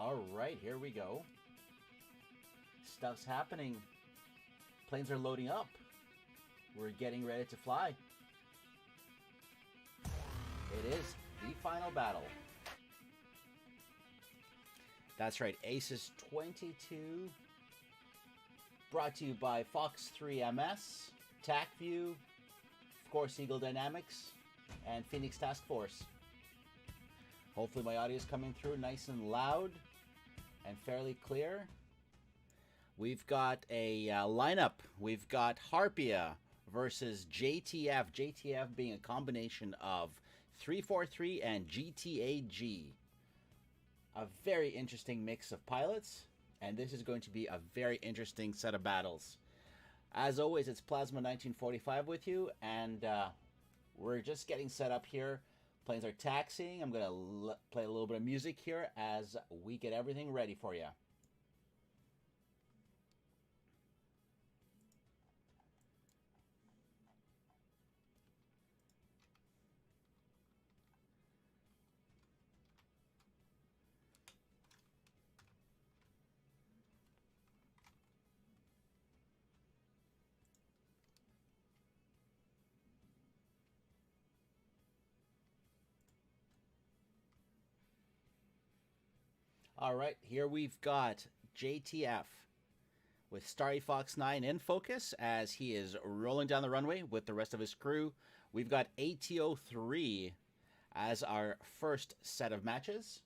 All right, here we go. Stuff's happening. Planes are loading up. We're getting ready to fly. It is the final battle. That's right, Aces 22. Brought to you by Fox 3 MS, TacView, of course Eagle Dynamics, and Phoenix Task Force. Hopefully my audio is coming through nice and loud and fairly clear. We've got a lineup. We've got Harpia versus JTF. JTF being a combination of 343 and GTAG. A very interesting mix of pilots, and this is going to be a very interesting set of battles. As always, it's Plasma 1945 with you, and we're just getting set up here. Planes are taxiing. I'm going to play a little bit of music here as we get everything ready for you. All right, here we've got JTF with Starry Fox 9 in focus as he is rolling down the runway with the rest of his crew. We've got ATO 3 as our first set of matches.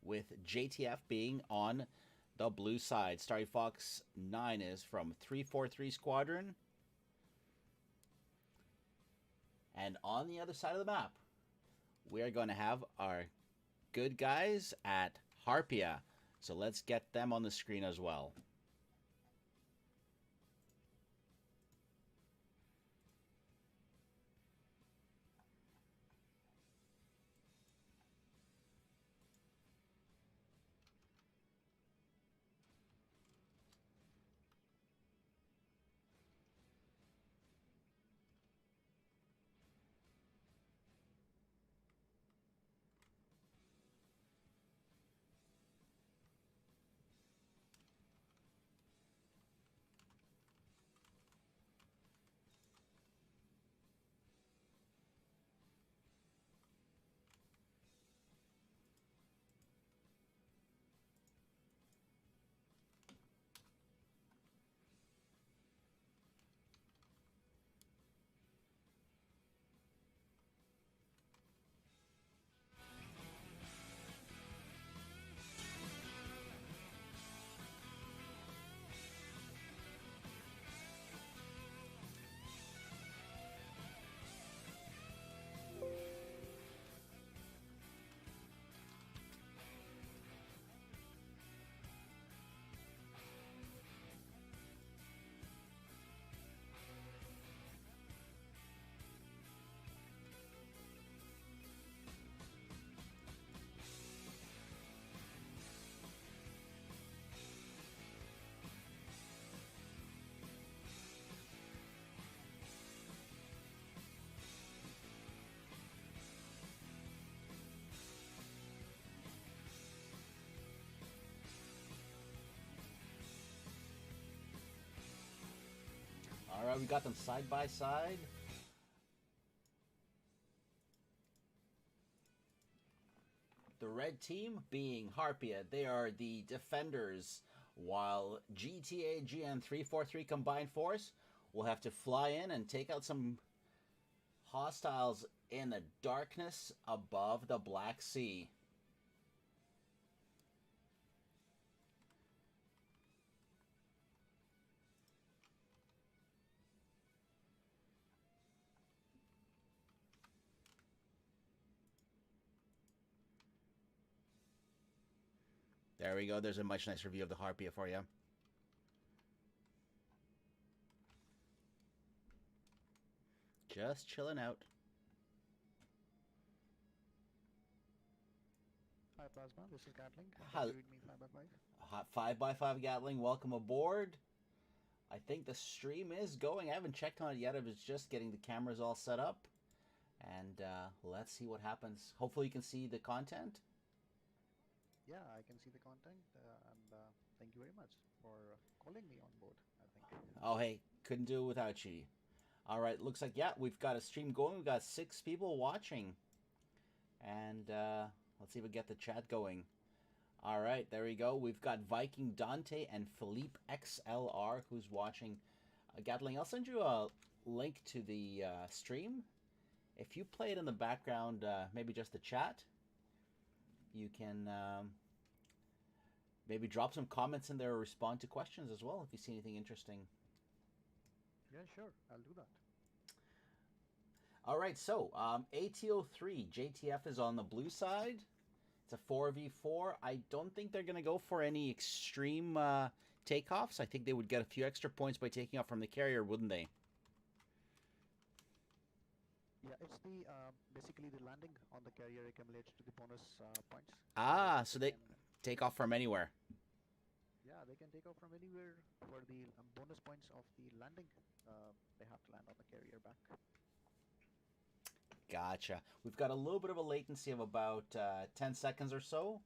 With JTF being on the blue side. Starry Fox 9 is from 343 Squadron. And on the other side of the map, we are going to have our good guys at Harpia. So let's get them on the screen as well. All right, we got them side by side. The red team being Harpia, they are the defenders, while GTAG and 343 combined force will have to fly in and take out some hostiles in the darkness above the Black Sea. There we go. There's a much nicer view of the Harpia for you. Just chilling out. Hi Plasma, this is Gatling. Hi. Read me 5x5. 5x5 Gatling, welcome aboard. I think the stream is going. I haven't checked on it yet. I was just getting the cameras all set up. And let's see what happens. Hopefully you can see the content. Yeah, I can see the content. And thank you very much for calling me on board, I think. Oh, hey, couldn't do it without you. All right, looks like, yeah, we've got a stream going. We've got 6 people watching. And let's see if we get the chat going. All right, there we go. We've got Viking Dante and Philippe XLR who's watching. Gatling, I'll send you a link to the stream. If you play it in the background, maybe just the chat, you can maybe drop some comments in there or respond to questions as well if you see anything interesting. Yeah, sure. I'll do that. All right, so ATO3, JTF is on the blue side. It's a 4v4. I don't think they're going to go for any extreme takeoffs. I think they would get a few extra points by taking off from the carrier, wouldn't they? Yeah, it's the basically the landing on the carrier accumulates to the bonus points. Ah, so they take off from anywhere. Yeah, they can take off from anywhere for the bonus points of the landing. They have to land on the carrier back. Gotcha. We've got a little bit of a latency of about 10 seconds or so,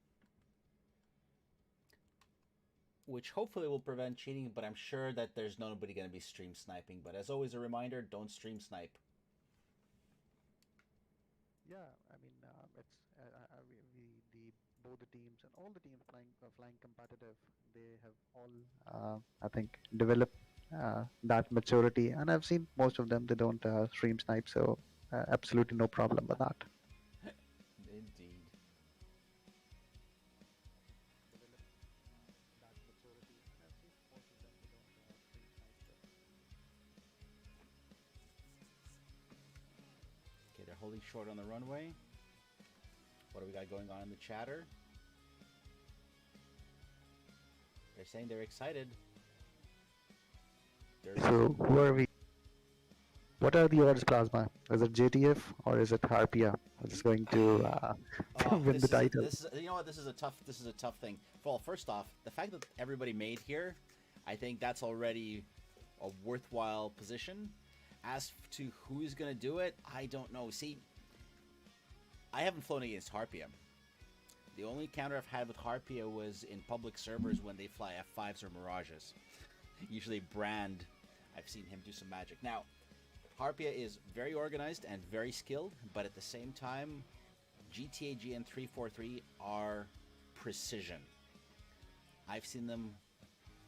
which hopefully will prevent cheating, but I'm sure that there's nobody going to be stream sniping. But as always, a reminder, don't stream snipe. Yeah, I mean, it's both the teams and all the teams flying competitive. They have all, I think, developed that maturity, and I've seen most of them. They don't stream snipe, so absolutely no problem with that. Indeed. Okay, they're holding short on the runway. What do we got going on in the chatter? They're saying they're excited. So who are we? What are the odds, Plasma? Is it JTF or is it Harpia which is going to win the title? You know what? This is a tough thing. Well, first off, the fact that everybody made here, I think that's already a worthwhile position. As to who's gonna do it, I don't know. See, I haven't flown against Harpia. The only encounter I've had with Harpia was in public servers when they fly F5s or Mirages. Usually Brand, I've seen him do some magic. Now, Harpia is very organized and very skilled, but at the same time, GTAG and 343 are precision. I've seen them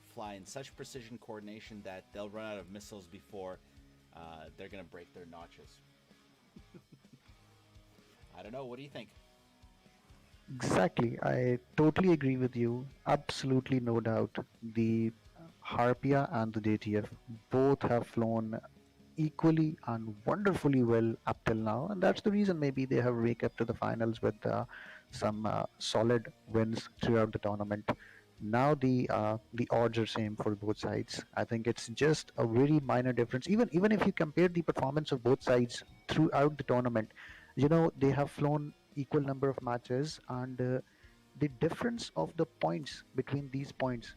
fly in such precision coordination that they'll run out of missiles before they're going to break their notches. I don't know. What do you think? Exactly. I totally agree with you. Absolutely no doubt. The Harpia and the JTF both have flown equally and wonderfully well up till now, and that's the reason maybe they have raked up to the finals with some solid wins throughout the tournament. Now the odds are same for both sides. I think it's just a very minor difference. Even if you compare the performance of both sides throughout the tournament, you know they have flown equal number of matches, and the difference of the points between these points,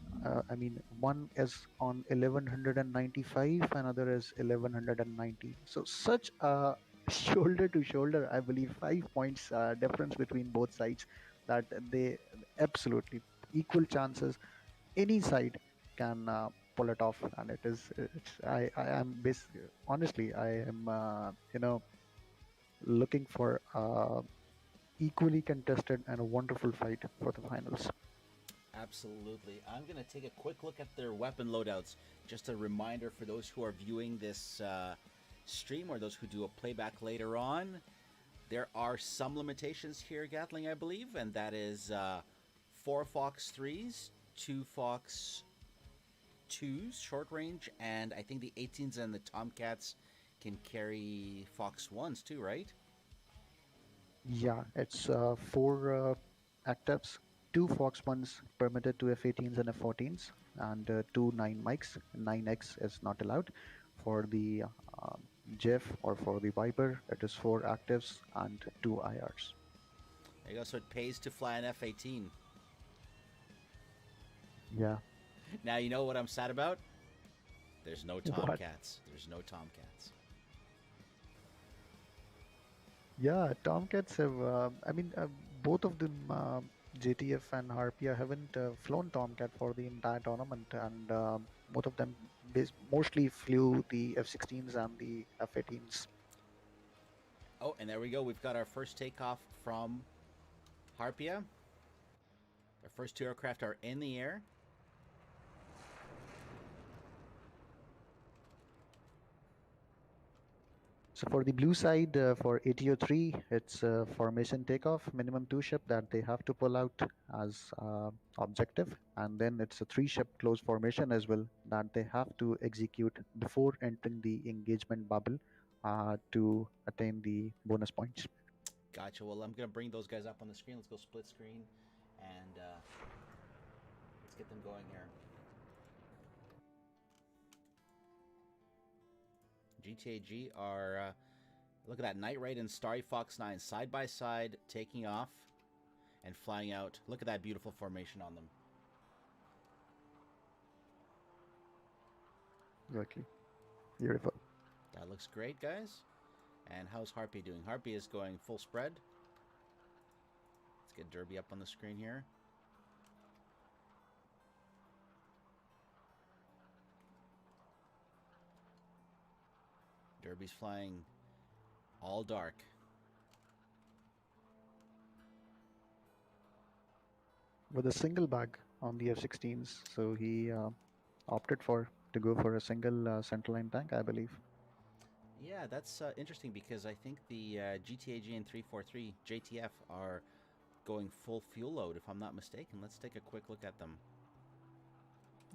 I mean, one is on 1195, another is 1190. So such a shoulder to shoulder, I believe, 5 points difference between both sides, that they absolutely equal chances. Any side can pull it off, and I am honestly, I am looking for equally contested and a wonderful fight for the finals. Absolutely. I'm going to take a quick look at their weapon loadouts. Just a reminder for those who are viewing this stream or those who do a playback later on. There are some limitations here, Gatling, I believe, and that is 4 Fox 3s, 2 Fox 2s short range, and I think the 18s and the Tomcats can carry Fox 1s too, right? Yeah, it's 4 actives, 2 Fox 1s permitted to F-18s and F-14s, and 2 9 mics. 9X is not allowed. For the Jeff or for the Viper, it is 4 actives and 2 IRs. There you go, so it pays to fly an F-18. Yeah. Now you know what I'm sad about? There's no What? Tomcats. There's no Tomcats. Yeah, Tomcats have. Both of them, JTF and Harpia, haven't flown Tomcat for the entire tournament, and both of them mostly flew the F-16s and the F-18s. Oh, and there we go. We've got our first takeoff from Harpia. Our first two aircraft are in the air. So for the blue side, for ATO3, it's a formation takeoff, minimum 2-ship that they have to pull out as objective, and then it's a 3-ship close formation as well that they have to execute before entering the engagement bubble to attain the bonus points. Gotcha. Well, I'm going to bring those guys up on the screen. Let's go split screen, and let's get them going here. GTAG are, look at that, Night Raid and Starry Fox 9 side by side, taking off and flying out. Look at that beautiful formation on them. Exactly. Beautiful. That looks great, guys. And how's Harpy doing? Harpy is going full spread. Let's get Derby up on the screen here. Derby's flying all dark. With a single bag on the F-16s, so he opted to go for a single centerline tank, I believe. Yeah, that's interesting because I think the GTAG and 343 JTF are going full fuel load, if I'm not mistaken. Let's take a quick look at them.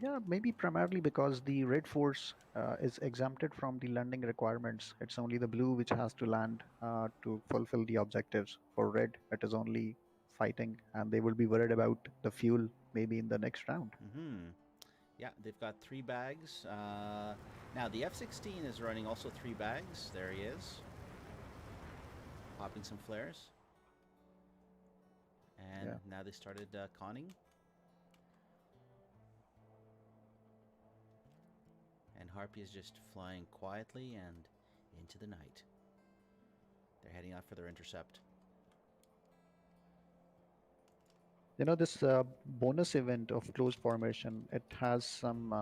Yeah, maybe primarily because the red force is exempted from the landing requirements. It's only the blue which has to land to fulfill the objectives. For red, it is only fighting, and they will be worried about the fuel maybe in the next round. Mm-hmm. Yeah, they've got 3 bags. Now, the F-16 is running also 3 bags. There he is. Popping some flares. And Yeah. now they started conning. And Harpy is just flying quietly and into the night. They're heading out for their intercept. You know, this bonus event of close formation, it has some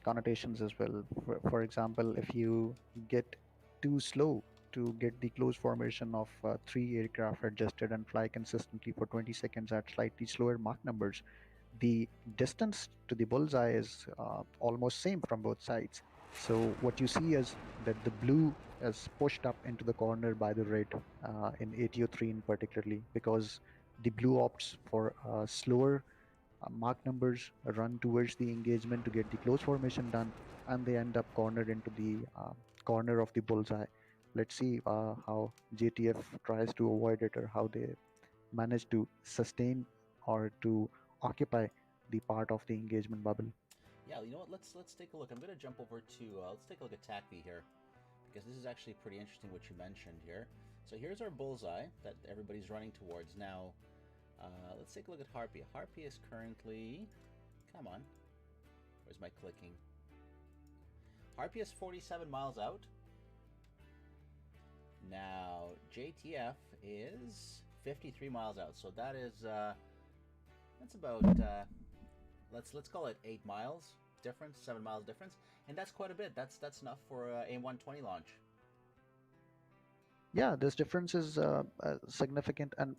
connotations as well. For example, if you get too slow to get the close formation of 3 aircraft adjusted and fly consistently for 20 seconds at slightly slower Mach numbers, the distance to the bullseye is almost same from both sides. So what you see is that the blue is pushed up into the corner by the red in ATO3 in particularly, because the blue opts for slower Mach numbers, run towards the engagement to get the close formation done, and they end up cornered into the corner of the bullseye. Let's see how JTF tries to avoid it, or how they manage to sustain or to occupy the part of the engagement bubble. Yeah, you know what? Let's take a look. I'm going to jump over to let's take a look at TacView here, because this is actually pretty interesting what you mentioned here. So here's our bullseye that everybody's running towards now. Let's take a look at Harpy. Harpy is currently, come on, where's my clicking? Harpy is 47 miles out. Now JTF is 53 miles out. So that is that's about let's call it 8 miles difference, 7 miles difference, and that's quite a bit. That's enough for a 120 launch. Yeah, this difference is significant, and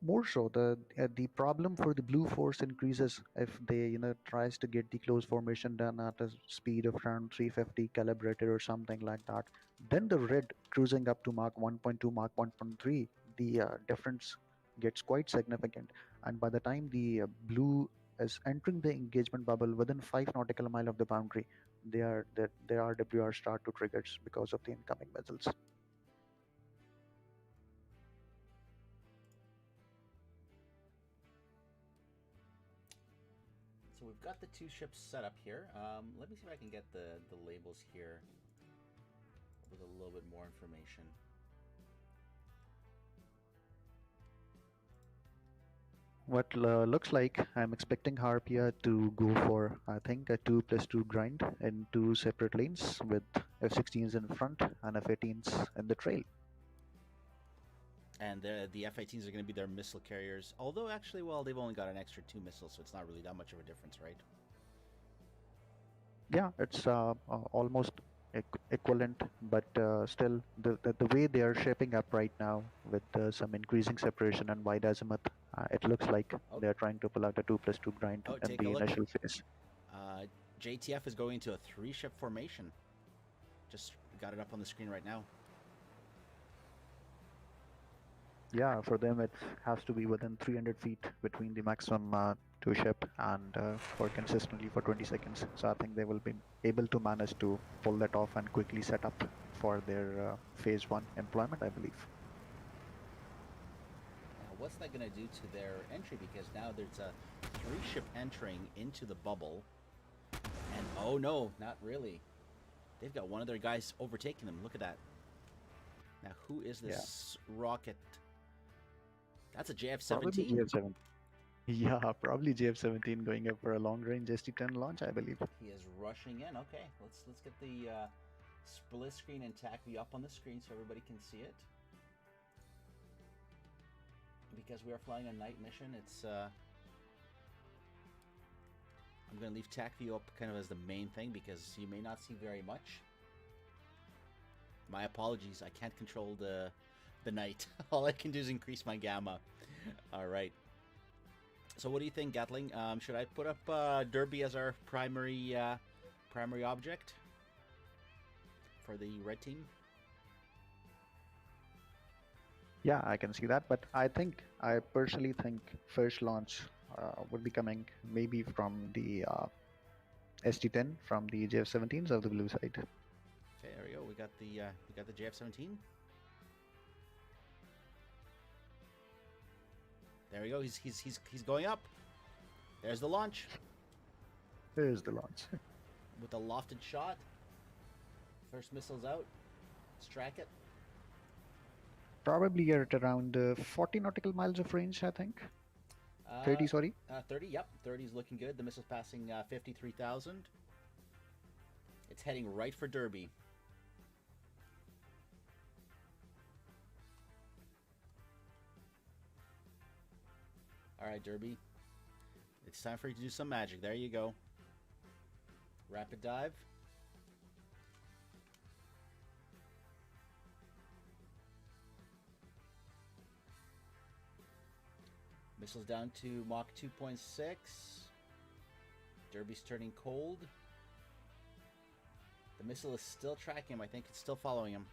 more so the problem for the blue force increases if they tries to get the close formation done at a speed of around 350 calibrated or something like that. Then the red cruising up to Mach 1.2, Mach 1.3, the difference gets quite significant, and by the time the blue is entering the engagement bubble within 5 nautical mile of the boundary, their RWR start to triggers because of the incoming missiles. So we've got the 2 ships set up here. Let me see if I can get the labels here with a little bit more information. What looks like I'm expecting Harpia to go for, I think, a 2+2 grind in two separate lanes with F-16s in front and F-18s in the trail. And the F-18s are going to be their missile carriers. Although, actually, well, they've only got an extra 2 missiles, so it's not really that much of a difference, right? Yeah, it's almost equivalent, but still, the way they are shaping up right now with some increasing separation and wide azimuth, it looks like Oh, they're trying to pull out a 2+2 grind oh, in take a the look. initial phase. JTF is going into a 3-ship formation. Just got it up on the screen right now. Yeah, for them it has to be within 300 feet between the maximum two ship and for consistently for 20 seconds. So I think they will be able to manage to pull that off and quickly set up for their phase one employment, I believe. Now, what's that going to do to their entry? Because now there's a 3-ship entering into the bubble. And, oh no, not really. They've got one of their guys overtaking them. Look at that. Now, who is this rocket? That's a JF-17. Probably JF-17. Yeah, probably JF-17 going up for a long-range ST-10 launch, I believe. He is rushing in. Okay, let's get the split screen and TacView up on the screen so everybody can see it. Because we are flying a night mission, it's I'm going to leave TacView up kind of as the main thing because you may not see very much. My apologies, I can't control the night. All I can do is increase my gamma. All right. So what do you think, Gatling? Should I put up Derby as our primary object for the red team? Yeah, I can see that, but I personally think first launch would be coming maybe from the ST-10 from the JF-17s of the blue side. Okay, there we go. We got the JF-17. There we go. He's going up. There's the launch. There's the launch. With a lofted shot. First missile's out. Let's track it. Probably at around 40 nautical miles of range, I think. 30, sorry. 30, yep. 30 is looking good. The missile's passing 53,000. It's heading right for Derby. All right, Derby. It's time for you to do some magic. There you go. Rapid dive. Missile's down to Mach 2.6. Derby's turning cold. The missile is still tracking him. I think it's still following him.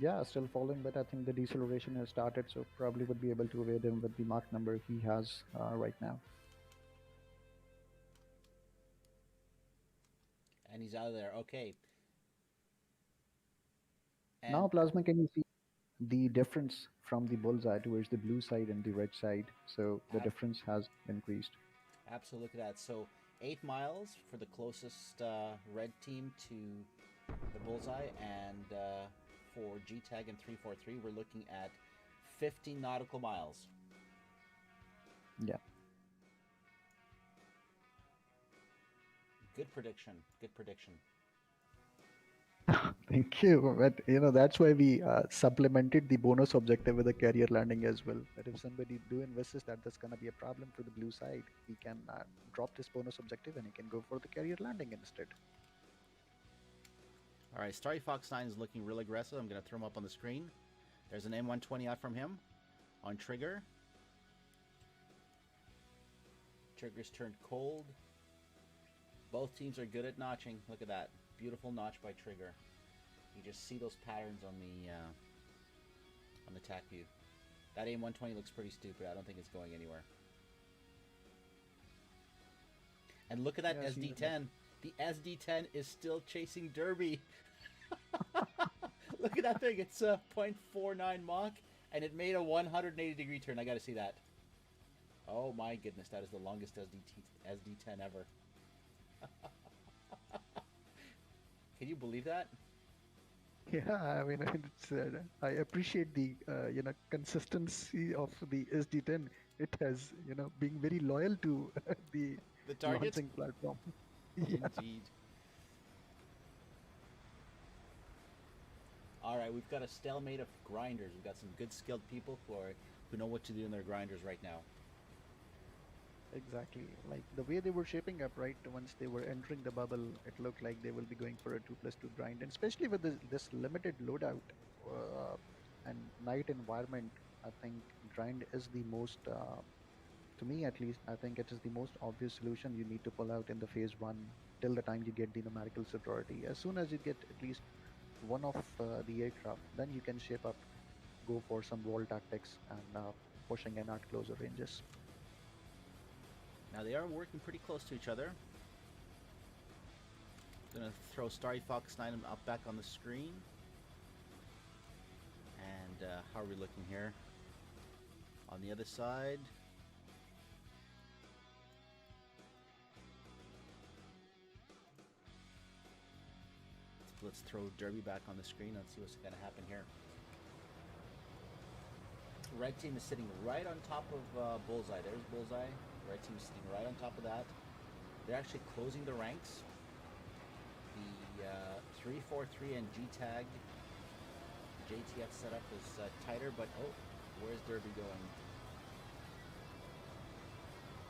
Yeah, still following, but I think the deceleration has started, so probably would be able to evade him with the Mach number he has right now. And he's out of there. Okay. And now, Plasma, can you see the difference from the bullseye towards the blue side and the red side? So the difference has increased. Absolutely, look at that. So 8 miles for the closest red team to the bullseye, and for GTAG and 343, we're looking at 50 nautical miles. Yeah. Good prediction. Good prediction. Thank you. But that's why we supplemented the bonus objective with a carrier landing as well. That if somebody do insists that that's gonna be a problem for the blue side, we can drop this bonus objective and he can go for the carrier landing instead. All right, Starry Fox 9 is looking real aggressive. I'm going to throw him up on the screen. There's an M120 out from him on trigger. Trigger's turned cold. Both teams are good at notching. Look at that. Beautiful notch by Trigger. You just see those patterns on the TAC view. That AIM-120 looks pretty stupid. I don't think it's going anywhere. And look at that SD-10. The SD-10 is still chasing Derby. Look at that thing. It's a 0.49 Mach, and it made a 180-degree turn. I got to see that. Oh my goodness, that is the longest SD-10 ever. Can you believe that? Yeah, I mean, I appreciate the consistency of the SD10. It has being very loyal to the The target? launching platform. Yeah, Indeed. All right, we've got a stalemate of grinders. We've got some good skilled people who know what to do in their grinders right now. exactly. Like the way they were shaping up, right? Once they were entering the bubble, it looked like they will be going for a 2+2 grind, and especially with this limited loadout uh, and night environment. I think grind is the most to me at least, I think it is the most obvious solution you need to pull out in the phase one till the time you get the numerical superiority. As soon as you get at least one of the aircraft, then you can shape up, go for some wall tactics and pushing in at closer ranges. Now they are working pretty close to each other. Gonna throw Starry Fox 9 up back on the screen. And how are we looking here? On the other side, let's throw Derby back on the screen. Let's see what's going to happen here. Red team is sitting right on top of Bullseye. There's Bullseye. Red team is sitting right on top of that. They're actually closing the ranks. The 343 and GTAG JTF setup is tighter, but oh, where's Derby going?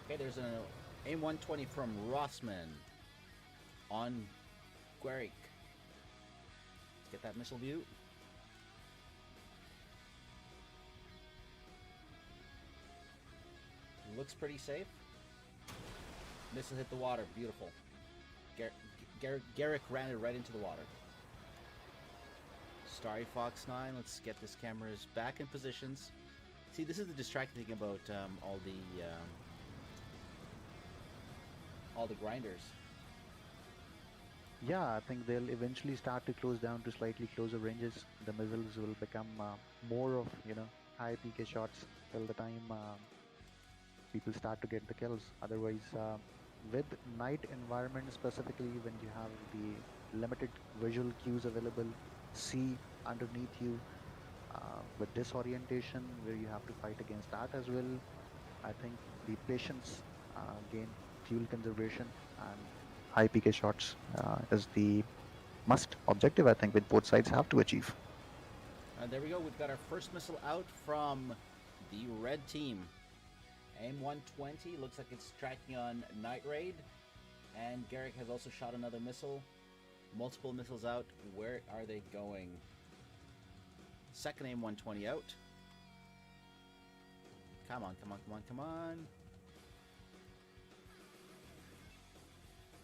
Okay, there's an AIM-120 from Rossman on Gueric. Let's get that missile view. Looks pretty safe. Missile hit the water. Beautiful. Garrick ran it right into the water. Starry Fox 9. Let's get this cameras back in positions. See, this is the distracting thing about all the grinders. Yeah, I think they'll eventually start to close down to slightly closer ranges. The missiles will become more of high PK shots till the time people start to get the kills. Otherwise, with night environment specifically, when you have the limited visual cues available, see underneath you, with disorientation, where you have to fight against that as well, I think the patience gain, fuel conservation, and high PK shots is the must objective, I think, with both sides have to achieve. And there we go. We've got our first missile out from the red team. AIM-120 looks like it's tracking on Night Raid. And Garrick has also shot another missile. Multiple missiles out. Where are they going? Second AIM-120 out. Come on, come on, come on, come on.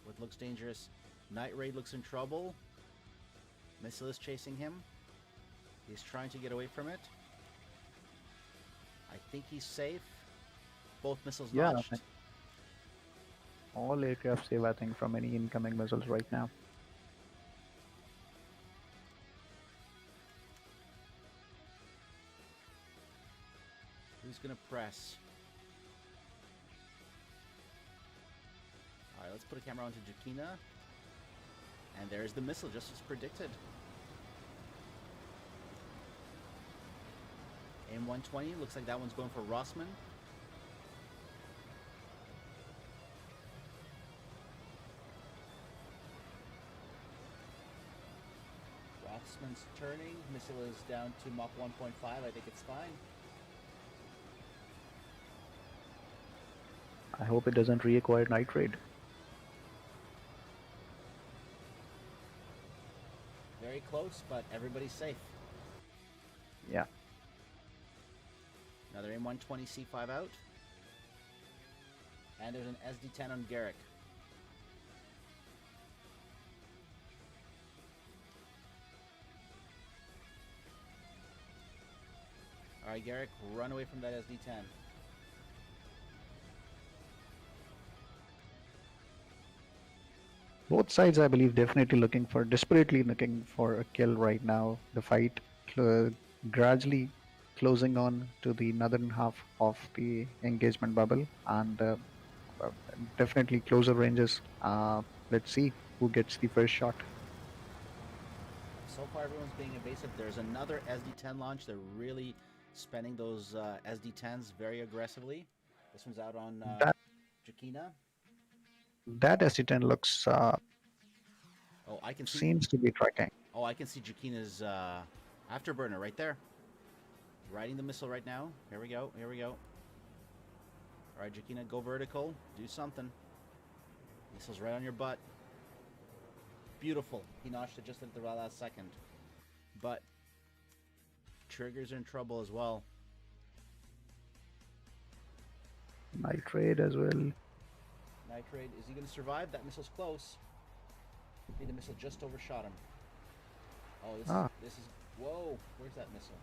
What looks dangerous? Night Raid looks in trouble. Missile is chasing him. He's trying to get away from it. I think he's safe. Both missiles Yeah, launched. all aircraft save, I think, from any incoming missiles right now. Who's gonna press? Alright, let's put a camera onto Jakina. And there's the missile, just as predicted. AIM-120, looks like that one's going for Rossman. Rossman's turning. Missile is down to Mach 1.5. I think it's fine. I hope it doesn't reacquire Night Raid. Very close, but everybody's safe. Yeah. Another AIM-120 C5 out. And there's an SD-10 on Garrick. Alright, Garrick, run away from that SD-10. Both sides, I believe, definitely desperately looking for a kill right now. The fight gradually closing on to the northern half of the engagement bubble, and uh, definitely closer ranges. Let's see who gets the first shot. So far, everyone's being evasive. There's another SD-10 launch. They're really spending those SD-10s very aggressively. This one's out on That Jakina. that SD10 looks Oh, I can see. seems to be tracking. Oh, I can see Jakina's afterburner right there. Riding the missile right now. Here we go. Here we go. All right, Jakina, go vertical. Do something. Missile's right on your butt. Beautiful. He notched it just at the last second. But Trigger's in trouble as well. Nitrate as well. Nitrate, is he going to survive? That missile's close. Maybe the missile just overshot him. Oh, this is... Whoa, where's that missile?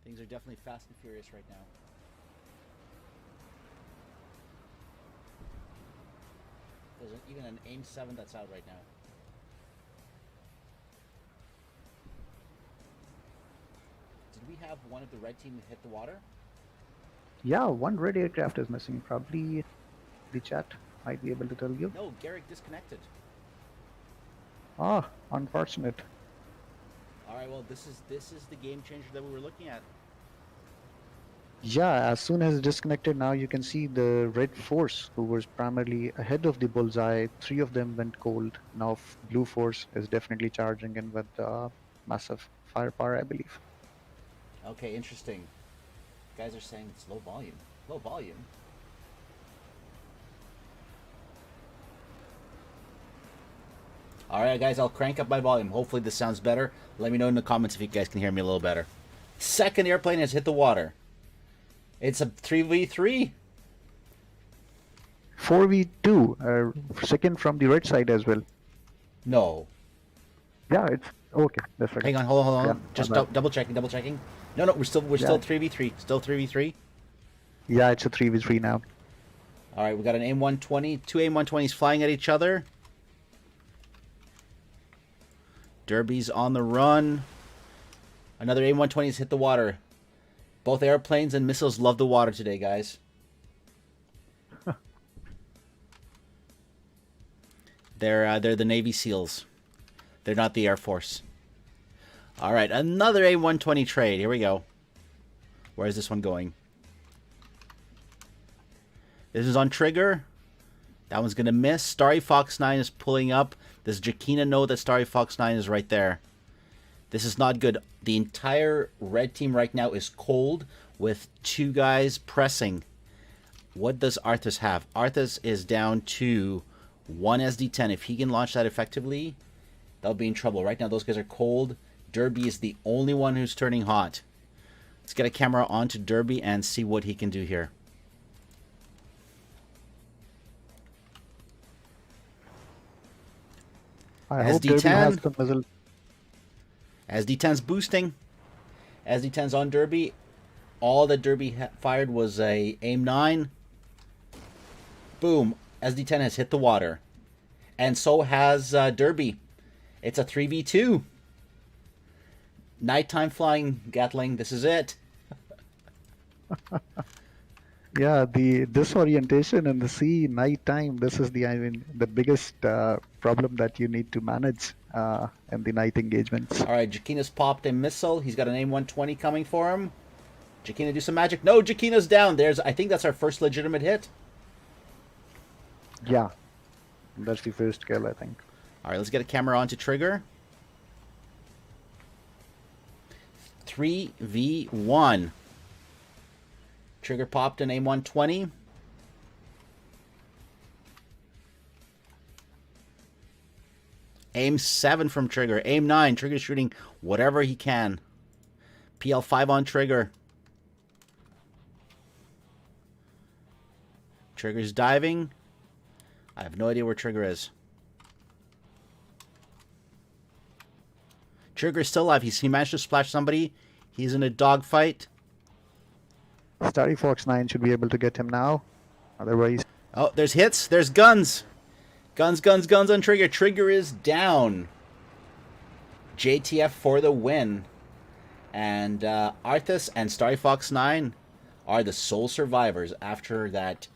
Things are definitely fast and furious right now. There's even an AIM-7 that's out right now. Did we have one of the red team hit the water? Yeah, one red aircraft is missing. Probably the chat might be able to tell you. No, Garrick disconnected. Ah, unfortunate. All right, well, this is the game changer that we were looking at. Yeah, as soon as disconnected, now you can see the red force, who was primarily ahead of the bullseye. 3 of them went cold. Now blue force is definitely charging in with massive firepower, I believe. Okay, interesting. Guys are saying it's low volume. Low volume? All right, guys, I'll crank up my volume. Hopefully this sounds better. Let me know in the comments if you guys can hear me a little better. Second airplane has hit the water. It's a 3v3. 4v2, second from the red side as well. No. Yeah, it's okay. That's right. Hang on, hold on. Yeah, Just double checking. No, we're still 3v3. Still 3v3. Yeah, it's a 3v3 now. All right, we got an AIM-120. 2 AIM-120s flying at each other. Derby's on the run. Another AIM-120's hit the water. Both airplanes and missiles love the water today, guys. They're the Navy SEALs. They're not the Air Force. All right, another AIM-120 trade. Here we go. Where is this one going? This is on trigger. That one's going to miss. Starry Fox 9 is pulling up. Does Jakina know that Starry Fox 9 is right there? This is not good. The entire red team right now is cold with 2 guys pressing. What does Arthas have? Arthas is down to 1 SD-10. If he can launch that effectively, they'll be in trouble. Right now, those guys are cold. Derby is the only one who's turning hot. Let's get a camera onto Derby and see what he can do here. I hope Derby has the muzzle. SD-10's boosting. SD-10's on Derby. All that Derby fired was a AIM-9. Boom. SD-10 has hit the water. And so has Derby. It's a 3v2. Nighttime flying, Gatling. This is it. Yeah, the disorientation in the sea, nighttime. This is the biggest problem that you need to manage in the night engagements. All right, Jakina's popped a missile. He's got an AIM-120 coming for him. Jakina, do some magic. No, Jakina's down. I think that's our first legitimate hit. Yeah, that's the first kill, I think. All right, let's get a camera onto trigger. 3v1. Trigger popped an AIM-120. AIM-7 from trigger. AIM-9. Trigger shooting whatever he can. PL-5 on trigger. Trigger's diving. I have no idea where trigger is. Trigger's still alive. He managed to splash somebody. He's in a dogfight. Starry Fox 9 should be able to get him now. Otherwise... Oh, there's hits. There's guns. Guns on trigger. Trigger is down. JTF for the win. And Arthas and Starry Fox 9 are the sole survivors after that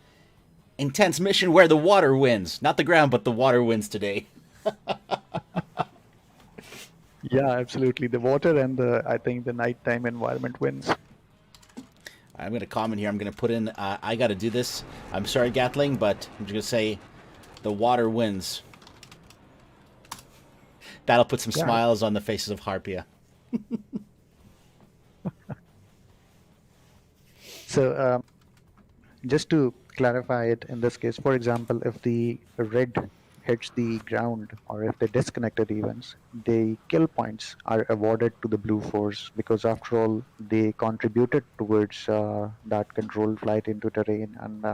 Intense mission where the water wins. Not the ground, but the water wins today. Yeah, absolutely. The water and I think the nighttime environment wins. I'm going to comment here. I'm going to put in, I got to do this. I'm sorry, Gatling, but I'm just going to say the water wins. That'll put some Yeah. smiles on the faces of Harpia. So just to clarify it in this case, for example, if the red hits the ground or if they disconnected events, the kill points are awarded to the blue force because after all, they contributed towards that controlled flight into terrain, and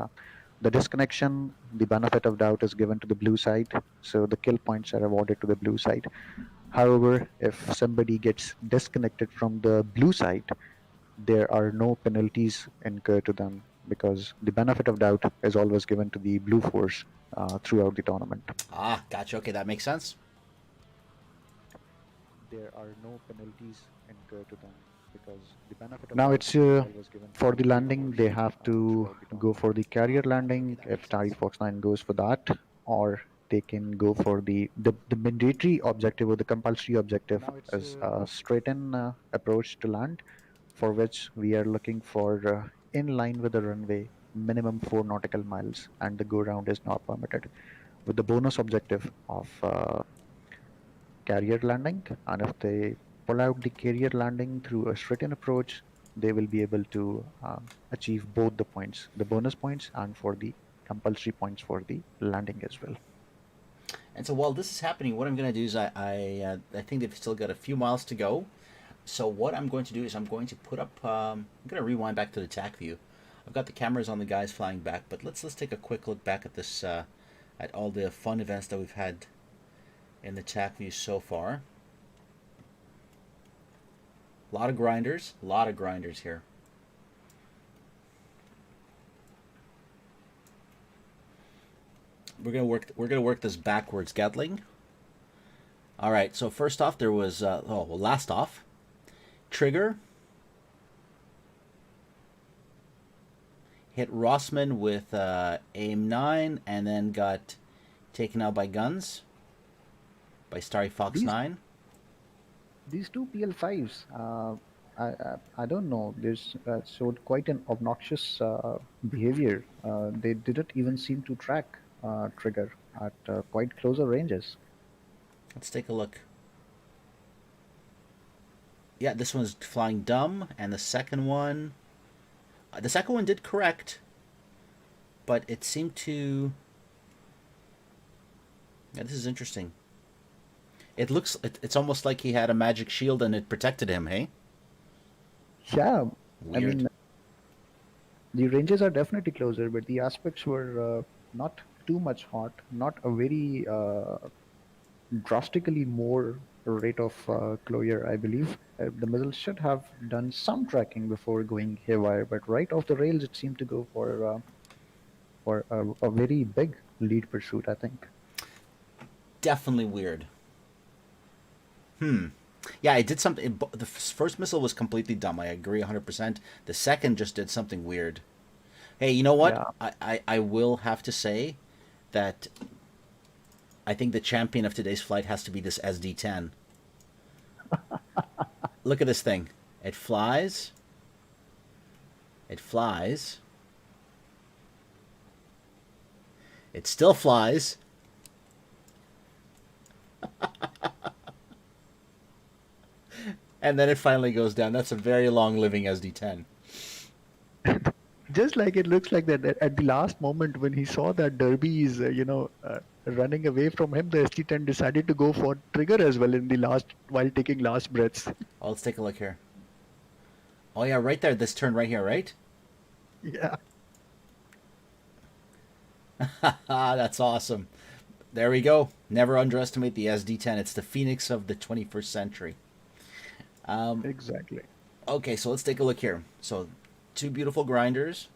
the disconnection, the benefit of doubt is given to the blue side. So the kill points are awarded to the blue side. However, if somebody gets disconnected from the blue side, there are no penalties incurred to them because the benefit of doubt is always given to the blue force throughout the tournament. Ah, gotcha. Okay, that makes sense. There are no penalties incurred to them because the benefit of now it's always given for the landing. They have to go for the carrier landing if Starry Fox 9 goes for that, or they can go for the mandatory objective or the compulsory objective is a straight in approach to land, for which we are looking for in line with the runway minimum 4 nautical miles, and the go round is not permitted, with the bonus objective of carrier landing. And if they pull out the carrier landing through a straight in approach, they will be able to achieve both the points, the bonus points and for the compulsory points for the landing as well. And so while this is happening, what I'm going to do is I think they've still got a few miles to go. So what I'm going to do is I'm going to put up. I'm going to rewind back to the TacView. I've got the cameras on the guys flying back, but let's take a quick look back at this, at all the fun events that we've had in the TacView so far. A lot of grinders here. We're gonna work this backwards, Gatling. All right. So first off, there was last off, Trigger hit Rossman with aim 9 and then got taken out by guns by Starry Fox 9. These two PL5s, I don't know. There's showed quite an obnoxious behavior. They didn't even seem to track Trigger at quite closer ranges. Let's take a look. Yeah, this one's flying dumb, and the second one did correct, but it seemed to. Yeah, this is interesting. It's almost like he had a magic shield and it protected him, hey? Yeah, Weird. I mean, the ranges are definitely closer, but the aspects were not too much hot, not a very drastically more rate of closure, I believe. The missile should have done some tracking before going haywire, but right off the rails, it seemed to go for a very big lead pursuit, I think. Definitely weird. Yeah, it did something. The first missile was completely dumb. I agree 100%. The second just did something weird. Hey, you know what? Yeah. I will have to say that I think the champion of today's flight has to be this SD-10. Look at this thing. It flies. It flies. It still flies. And then it finally goes down. That's a very long-living SD-10. Just like it looks like that at the last moment when he saw that Derby is, running away from him, the SD-10 decided to go for Trigger as well in the last, while taking last breaths. Oh, let's take a look here. Oh yeah, right there. This turn right here, right? Yeah. That's awesome. There we go. Never underestimate the SD-10. It's the phoenix of the 21st century. Exactly. Okay, so let's take a look here. So, two beautiful grinders.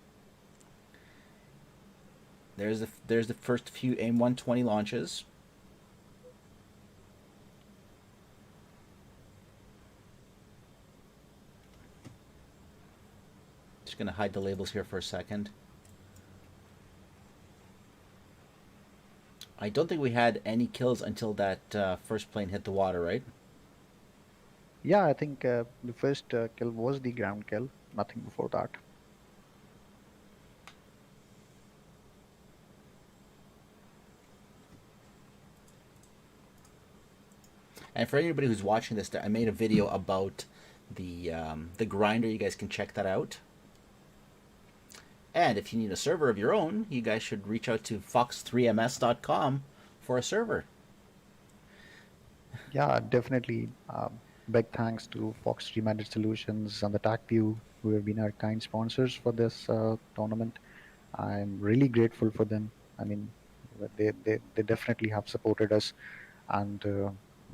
There's the first few AIM 120 launches. Just gonna hide the labels here for a second. I don't think we had any kills until that first plane hit the water, right? Yeah, I think the first kill was the ground kill, nothing before that. And for anybody who's watching this, I made a video about the grinder. You guys can check that out. And if you need a server of your own, you guys should reach out to fox3ms.com for a server. Yeah, definitely. Big thanks to Fox Tree Managed Solutions and the TacView, who have been our kind sponsors for this tournament. I'm really grateful for them. I mean, they definitely have supported us, and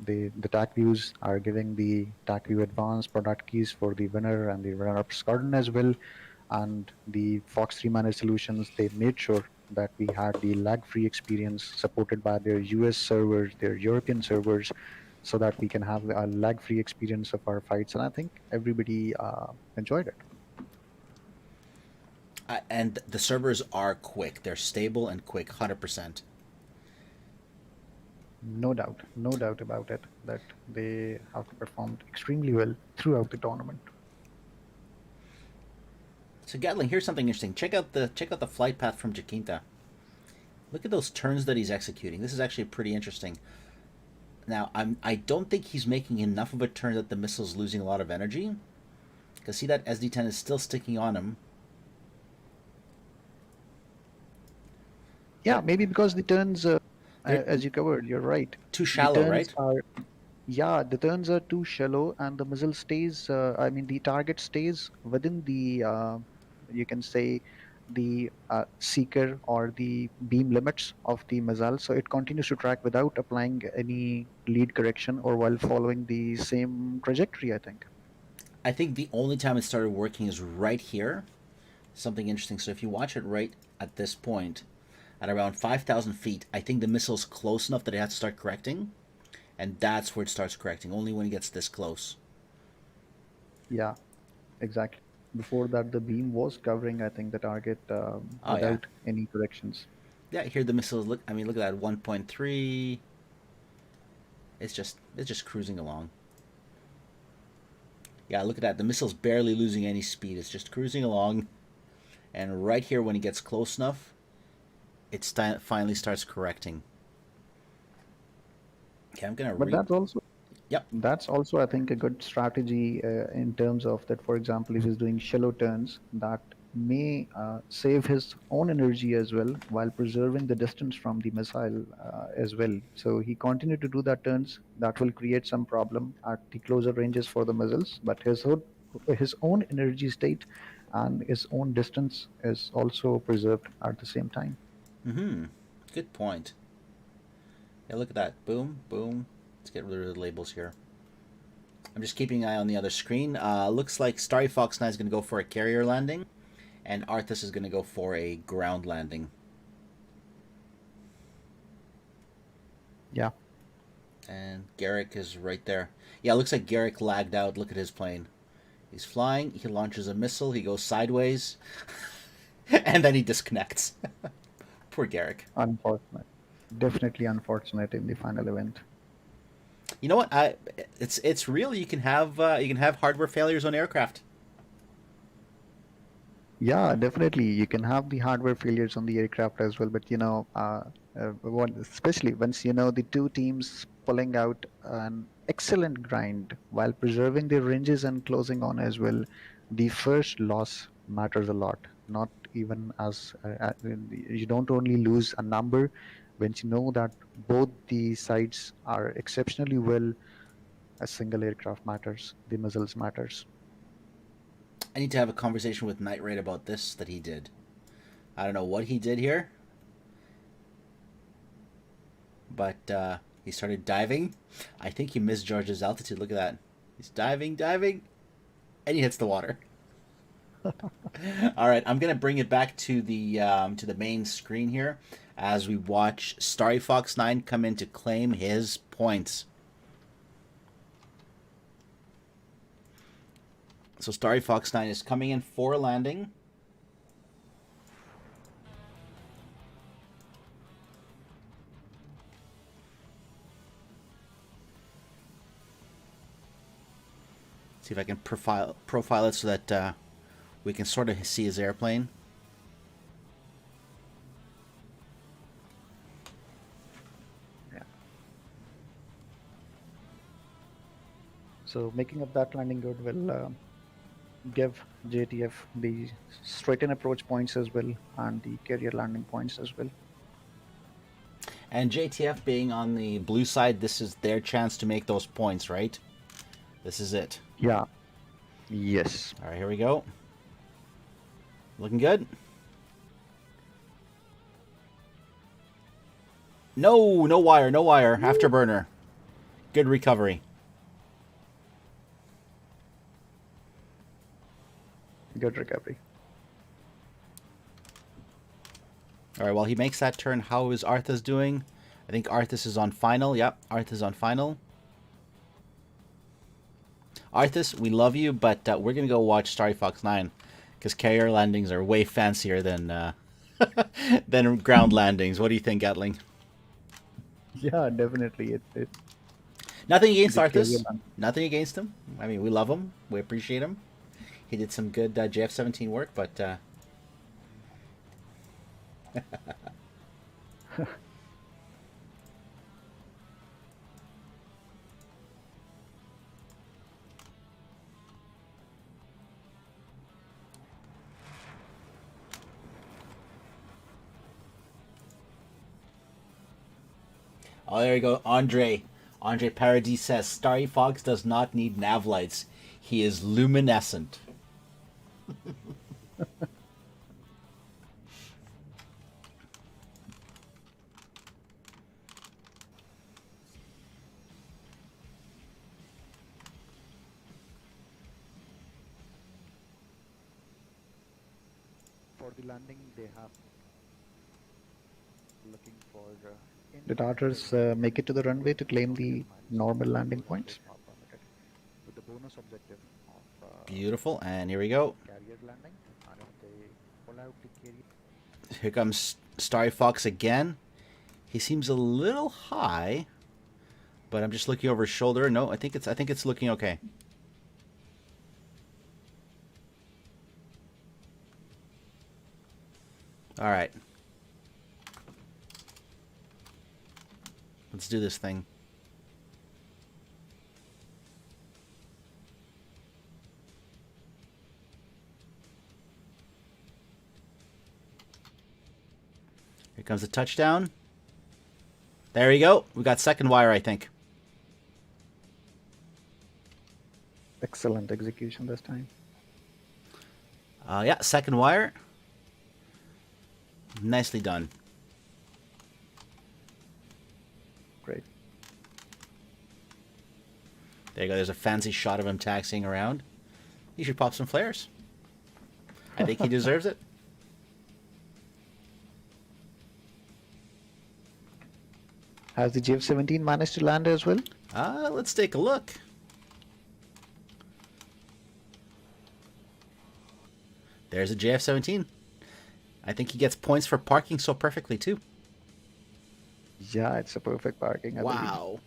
the TacViews are giving the TacView Advanced product keys for the winner and the runner-up's garden as well. And the Fox 3 Managed Solutions, they made sure that we had the lag-free experience supported by their US servers, their European servers, so that we can have a lag-free experience of our fights. And I think everybody enjoyed it. And the servers are quick. They're stable and quick, 100%. No doubt about it, that they have performed extremely well throughout the tournament. So Gatling, here's something interesting. Check out the flight path from Jacinta. Look at those turns that he's executing. This is actually pretty interesting. Now, I don't think he's making enough of a turn that the missile's losing a lot of energy. Because see that SD-10 is still sticking on him. Yeah, maybe because the turns, as you covered, you're right. Too shallow, right? Yeah, the turns are too shallow, and the missile stays. I mean, the target stays within the, you can say, the seeker or the beam limits of the missile. So it continues to track without applying any lead correction or while following the same trajectory, I think. I think the only time it started working is right here. Something interesting. So if you watch it right at this point, at around 5,000 feet, I think the missile's close enough that it has to start correcting. And that's where it starts correcting, only when it gets this close. Yeah, exactly. Before that, the beam was covering, I think, the target without any corrections. Yeah, here the missiles look. I mean, look at that, 1.3. It's just cruising along. Yeah, look at that. The missile's barely losing any speed. It's just cruising along. And right here, when it gets close enough, it finally starts correcting. Okay, I'm gonna. But that's also, yep. That's also, I think, a good strategy in terms of that. For example, if he's doing shallow turns, that may save his own energy as well while preserving the distance from the missile as well. So he continued to do that turns. That will create some problem at the closer ranges for the missiles. But his own energy state and his own distance is also preserved at the same time. Mm-hmm. Good point. Yeah, look at that. Boom, boom. Let's get rid of the labels here. I'm just keeping an eye on the other screen. Looks like Starry Fox 9 is going to go for a carrier landing, and Arthas is going to go for a ground landing. Yeah. And Garrick is right there. Yeah, looks like Garrick lagged out. Look at his plane. He's flying. He launches a missile. He goes sideways. And then he disconnects. Poor Garrick. Unfortunate. Definitely unfortunate in the final event. You know what? It's real. You can have hardware failures on aircraft. Yeah, definitely. You can have the hardware failures on the aircraft as well, but especially once the two teams pulling out an excellent grind while preserving their ranges and closing on as well, the first loss matters a lot. Not even as you don't only lose a number, once you know that both the sides are exceptionally well, a single aircraft matters, the missiles matters. I need to have a conversation with Night Raid about this that he did. I don't know what he did here, but he started diving. I think he misjudged his altitude. Look at that. He's diving, and he hits the water. All right, I'm gonna bring it back to the main screen here as we watch Starry Fox 9 come in to claim his points. So Starry Fox 9 is coming in for a landing. See if I can profile it so that we can sort of see his airplane. So making up that landing good will give JTF the straighten approach points as well and the carrier landing points as well. And JTF being on the blue side, this is their chance to make those points, right? This is it. Yeah. Yes. All right, here we go. Looking good. No, no wire, no wire. Afterburner. Good recovery. Good recovery. All right, while he makes that turn, how is Arthas doing? I think Arthas is on final. Yep, Arthas is on final. Arthas, we love you, but we're going to go watch Starry Fox 9 because carrier landings are way fancier than than ground landings. What do you think, Gatling? Yeah, definitely. Nothing against Arthas. Nothing against him. I mean, we love him. We appreciate him. He did some good JF-17 work, but... Oh, there you go. Andre Paradis says, Starry Fox does not need nav lights. He is luminescent. For the landing, they have looking for the darters make it to the runway to claim the normal landing points with the bonus objective of beautiful, and here we go. Carrier landing. And if they pull out the carrier. Here comes Starry Fox again. He seems a little high, but I'm just looking over his shoulder. No, I think it's looking okay. All right. Let's do this thing. Here comes the touchdown. There we go. We got second wire, I think. Excellent execution this time. Yeah, second wire. Nicely done. Great. There you go. There's a fancy shot of him taxiing around. He should pop some flares. I think he deserves it. Has the JF-17 managed to land as well? Let's take a look. There's a JF-17. I think he gets points for parking so perfectly, too. Yeah, it's a perfect parking. I believe. Wow.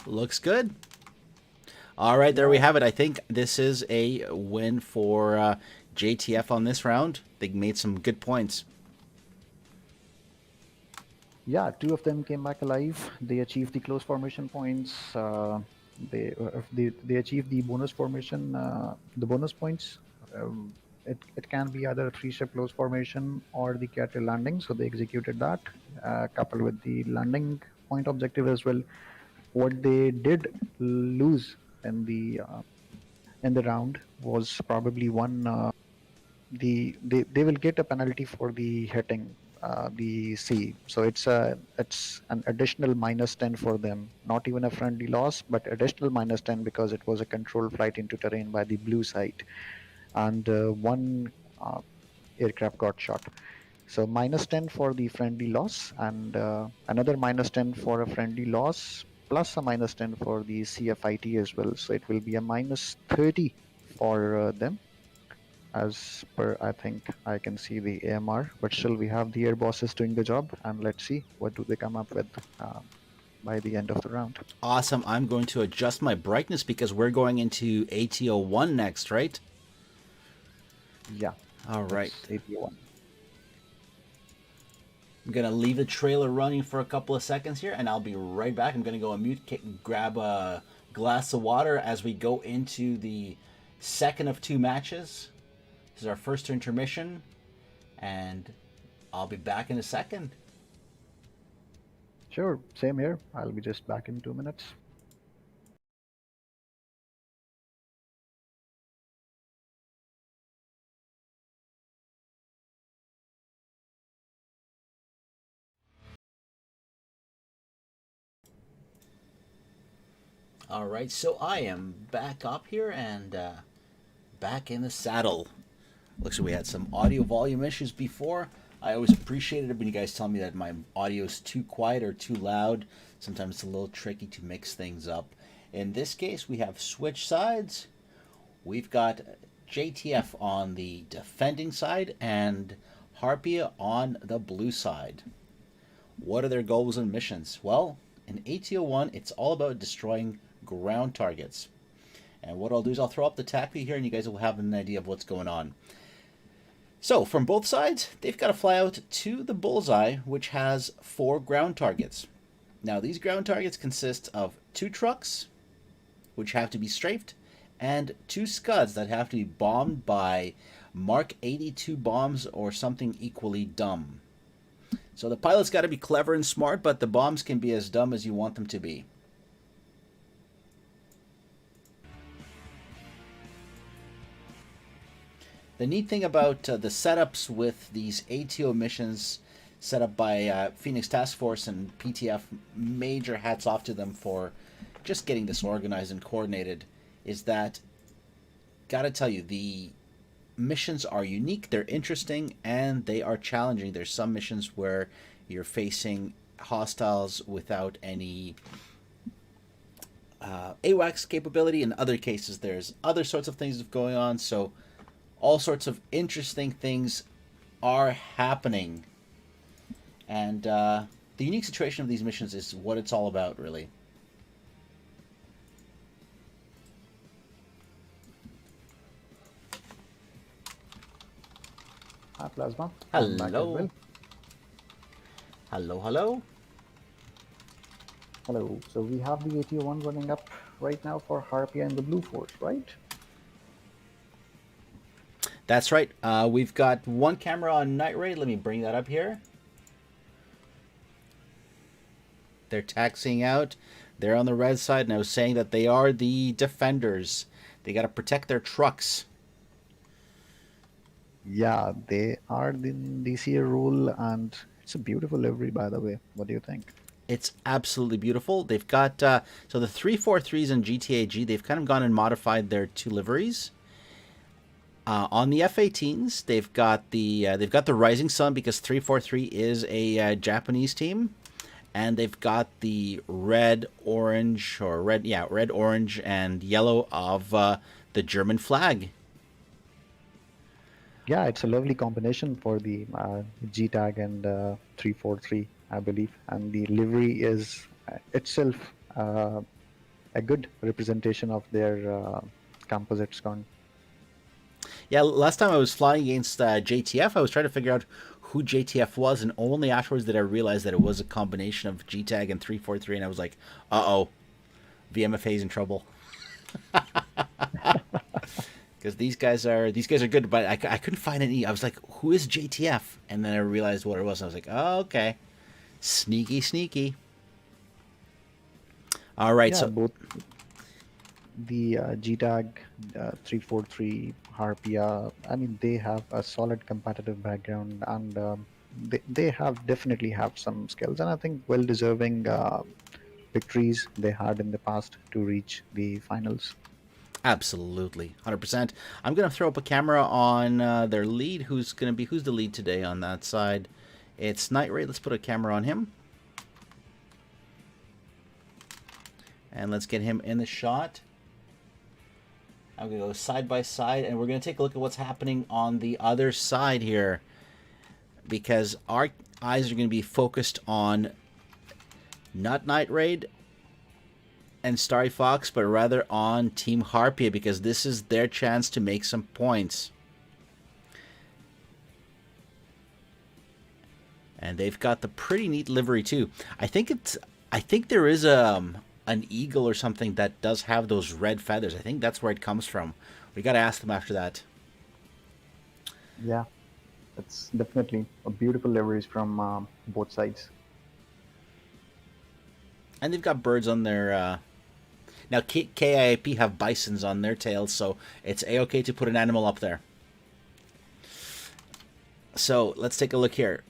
Looks good. All right, there we have it. I think this is a win for JTF on this round. They made some good points. Yeah, two of them came back alive. They achieved the close formation points. They achieved the bonus formation, the bonus points. It can be either a three-step close formation or the carrier landing. So they executed that, coupled with the landing point objective as well. What they did lose in the round was probably one. They will get a penalty for the hitting the C. So it's an additional -10 for them. Not even a friendly loss, but additional -10 because it was a controlled flight into terrain by the blue side, and one aircraft got shot. So -10 for the friendly loss, and another -10 for a friendly loss, plus a -10 for the CFIT as well. So it will be a -30 for them. as per I think I can see the AMR, but still we have the air bosses doing the job, and let's see what do they come up with by the end of the round. Awesome. I'm going to adjust my brightness because we're going into ATO1 next, right? Yeah. All right. It's ATO1. I'm going to leave the trailer running for a couple of seconds here, and I'll be right back. I'm going to go on mute, grab a glass of water as we go into the second of 2 matches. This is our first intermission, and I'll be back in a second. Sure, same here. I'll be just back in 2 minutes. All right, so I am back up here and back in the saddle. Looks like we had some audio volume issues before. I always appreciate it when you guys tell me that my audio is too quiet or too loud. Sometimes it's a little tricky to mix things up. In this case, we have switch sides. We've got JTF on the defending side and Harpia on the blue side. What are their goals and missions? Well, in ATO1, it's all about destroying ground targets. And what I'll do is I'll throw up the TacView here and you guys will have an idea of what's going on. So, from both sides, they've got to fly out to the bullseye, which has 4 ground targets. Now, these ground targets consist of 2 trucks, which have to be strafed, and 2 scuds that have to be bombed by Mark 82 bombs or something equally dumb. So the pilot's got to be clever and smart, but the bombs can be as dumb as you want them to be. The neat thing about the setups with these ATO missions set up by Phoenix Task Force and PTF, major hats off to them for just getting this organized and coordinated, is that, gotta tell you, the missions are unique, they're interesting, and they are challenging. There's some missions where you're facing hostiles without any AWACS capability. In other cases, there's other sorts of things going on, so all sorts of interesting things are happening. And the unique situation of these missions is what it's all about, really. Hi, Plasma. Hello. Hello, hello. Hello. So we have the ATO1 running up right now for Harpia and the Blue Force, right? That's right. We've got 1 camera on Night Raid. Let me bring that up here. They're taxiing out. They're on the red side, and I was saying that they are the defenders. They got to protect their trucks. Yeah, they are the DCA rule, and it's a beautiful livery, by the way. What do you think? It's absolutely beautiful. They've got so the 343s in GTAG. They've kind of gone and modified their 2 liveries. On the F-18s, they've got the Rising Sun because 343 is a Japanese team, and they've got the red, orange, and yellow of the German flag. Yeah, it's a lovely combination for the GTAG and 343, I believe. And the livery is itself a good representation of their composites gun. Yeah, last time I was flying against JTF, I was trying to figure out who JTF was, and only afterwards did I realize that it was a combination of GTAG and 343, and I was like, uh-oh, VMFA's in trouble. Because these guys are good, but I couldn't find any. I was like, who is JTF? And then I realized what it was. And I was like, oh, okay. Sneaky, sneaky. All right, Yeah, so both the GTAG, 343, Harpia, I mean, they have a solid competitive background, and they definitely have some skills, and I think well-deserving victories they had in the past to reach the finals. absolutely, 100%. I'm gonna throw up a camera on their lead. Who's the lead today on that side? It's Night Raid. Let's put a camera on him, and let's get him in the shot. I'm going to go side by side, and we're going to take a look at what's happening on the other side here, because our eyes are going to be focused on not Night Raid and Starry Fox, but rather on Team Harpia, because this is their chance to make some points. And they've got the pretty neat livery too. I think there is an eagle or something that does have those red feathers. I think that's where it comes from. We got to ask them after that. Yeah, it's definitely a beautiful liveries from both sides. And they've got birds on their... Now, KIAP have bisons on their tails, so it's A-okay to put an animal up there. So, let's take a look here.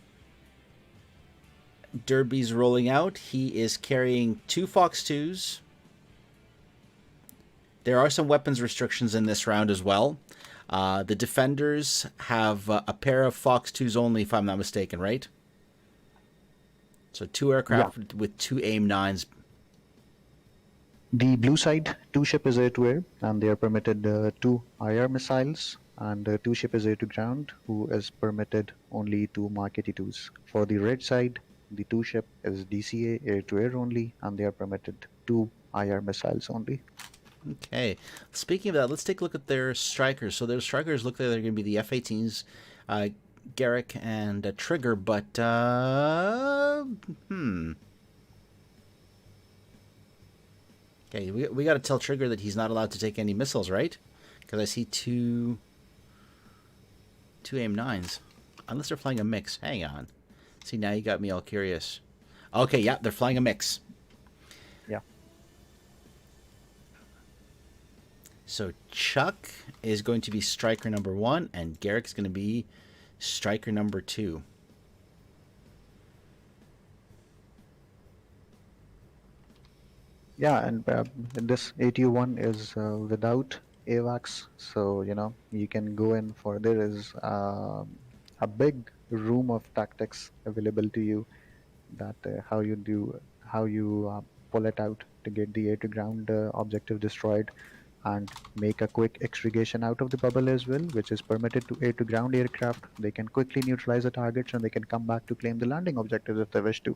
Derby's rolling out. He is carrying 2 Fox 2s. There are some weapons restrictions in this round as well. The defenders have a pair of Fox 2s only, if I'm not mistaken, right? So 2 aircraft with 2 AIM-9s. The blue side, 2 ship is air to air, and they are permitted 2 IR missiles, and 2 ship is air to ground, who is permitted only 2 Mark 82s. For the red side, the 2 ship is DCA air to air only, and they are permitted 2 IR missiles only. Okay. Speaking of that, let's take a look at their strikers. So their strikers look like they're going to be the F-18s, Garrick and Trigger, but Okay, we got to tell Trigger that he's not allowed to take any missiles, right? Because I see two AIM-9s. Unless they're flying a mix. Hang on. See, now you got me all curious. Okay, yeah, they're flying a mix. Yeah. So Chuck is going to be striker number 1, and Garrick's going to be striker number 2. Yeah, and this ATU1 is without AVAX, so you can go in for, there is a big room of tactics available to you, that how you pull it out to get the air to ground objective destroyed, and make a quick extrication out of the bubble as well, which is permitted to air to ground aircraft. They can quickly neutralize the targets, and they can come back to claim the landing objectives if they wish to.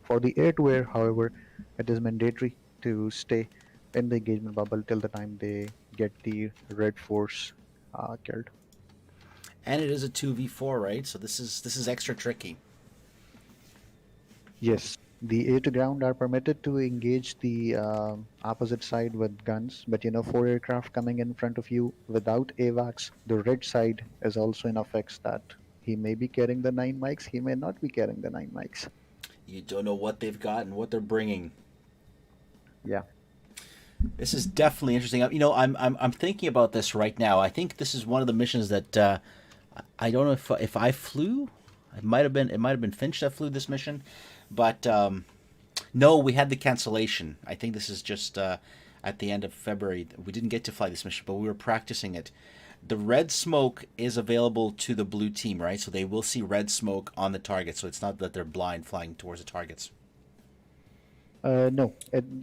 For the air to air, however, it is mandatory to stay in the engagement bubble till the time they get the red force killed. And it is a 2v4, right? So this is extra tricky. Yes, the air to ground are permitted to engage the opposite side with guns, but 4 aircraft coming in front of you without AVAX, the red side is also in effects that he may be carrying the 9 mics, he may not be carrying the 9 mics. You don't know what they've got and what they're bringing. Yeah. This is definitely interesting. I'm thinking about this right now. I think this is one of the missions that I don't know if I flew. It might have been Finch that flew this mission, but no, we had the cancellation. I think this is just at the end of February. We didn't get to fly this mission, but we were practicing it. The red smoke is available to the blue team, right? So they will see red smoke on the target. So it's not that they're blind flying towards the targets. No,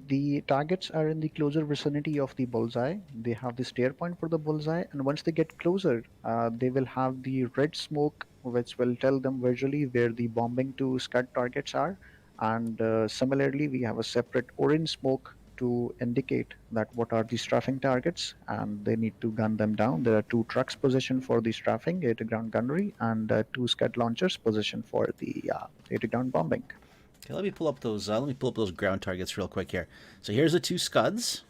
the targets are in the closer vicinity of the bullseye. They have the stare point for the bullseye, and once they get closer, they will have the red smoke, which will tell them visually where the bombing to scud targets are. And similarly, we have a separate orange smoke to indicate that what are the strafing targets, and they need to gun them down. There are 2 trucks positioned for the strafing, air-to-ground gunnery, and 2 scud launchers positioned for the air-to-ground bombing. Okay, let me pull up those ground targets real quick here. So here's the 2 scuds.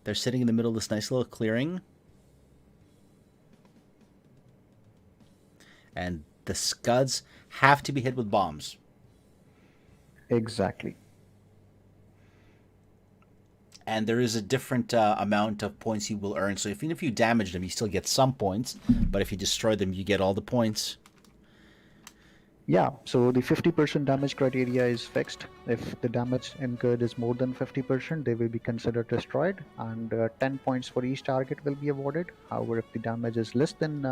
They're sitting in the middle of this nice little clearing. And the scuds have to be hit with bombs. Exactly. And there is a different amount of points you will earn. So even if you damage them, you still get some points. But if you destroy them, you get all the points. Yeah, so the 50% damage criteria is fixed. If the damage incurred is more than 50%, they will be considered destroyed, and 10 points for each target will be awarded. However, if the damage is less than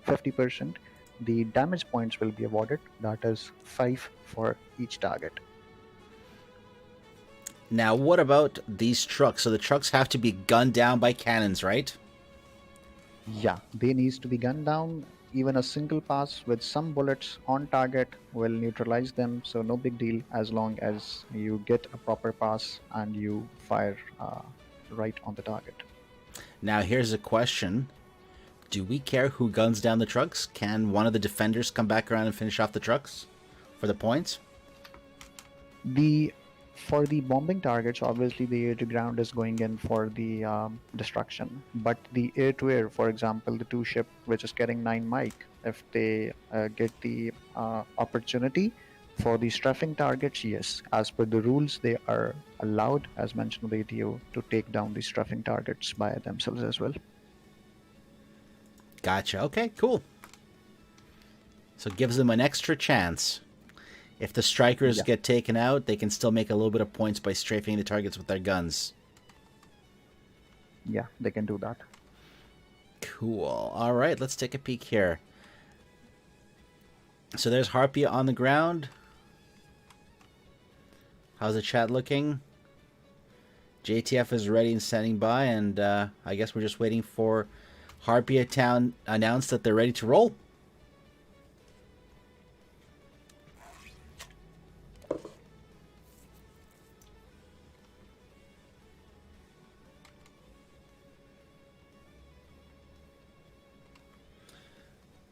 50%, the damage points will be awarded. That is 5 for each target. Now, what about these trucks? So the trucks have to be gunned down by cannons, right? Yeah, they needs to be gunned down. Even a single pass with some bullets on target will neutralize them. So no big deal as long as you get a proper pass and you fire right on the target. Now, here's a question. Do we care who guns down the trucks? Can one of the defenders come back around and finish off the trucks for the points? For the bombing targets, obviously the air to ground is going in for the destruction. But the air to air, for example, the two ship which is carrying 9 Mike, if they get the opportunity for the strafing targets, yes, as per the rules, they are allowed, as mentioned by the ATO, to take down the strafing targets by themselves as well. Gotcha. Okay, cool. So it gives them an extra chance. If the strikers get taken out, they can still make a little bit of points by strafing the targets with their guns. Yeah, they can do that. Cool. All right, let's take a peek here. So there's Harpia on the ground. How's the chat looking? JTF is ready and standing by, and I guess we're just waiting for Harpia Town announce that they're ready to roll.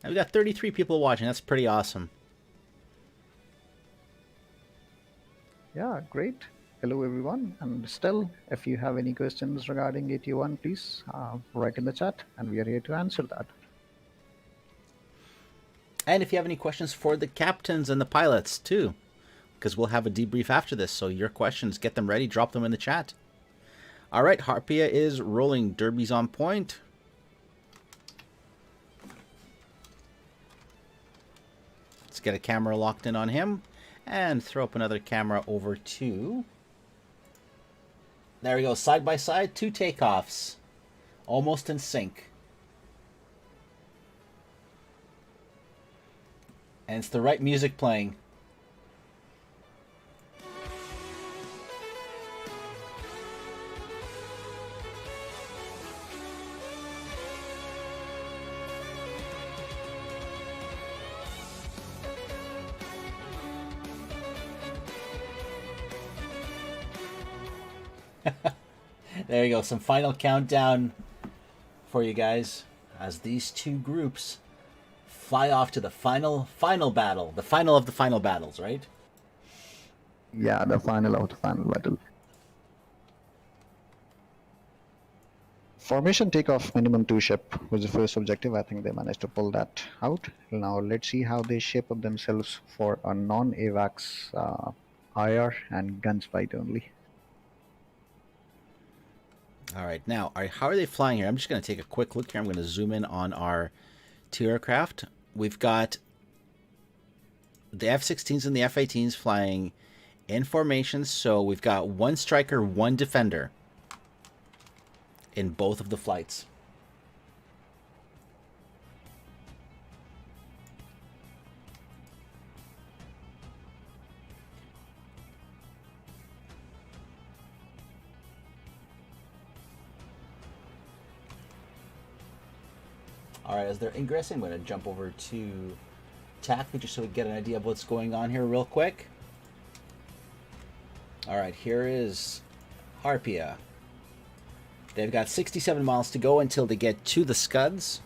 And we got 33 people watching. That's pretty awesome. Yeah, great. Hello everyone, and still, if you have any questions regarding AT1, please write in the chat, and we are here to answer that. And if you have any questions for the captains and the pilots too, because we'll have a debrief after this, so your questions, get them ready, drop them in the chat. All right, Harpia is rolling. Derby's on point. Let's get a camera locked in on him and throw up another camera over to... There we go, side by side, 2 takeoffs. Almost in sync. And it's the right music playing. There you go, some final countdown for you guys as these two groups fly off to the final battle, the final of the final battles, right? Yeah, the final of the final battle. Formation takeoff minimum 2 ship was the first objective. I think they managed to pull that out. Now let's see how they shape up themselves for a non-AVAX IR and guns fight only. All right, now, how are they flying here? I'm just going to take a quick look here. I'm going to zoom in on our 2 aircraft. We've got the F-16s and the F-18s flying in formation. So we've got 1 striker, 1 defender in both of the flights. All right, as they're ingressing, I'm going to jump over to TacView just so we get an idea of what's going on here real quick. All right, here is Harpia. They've got 67 miles to go until they get to the Scuds.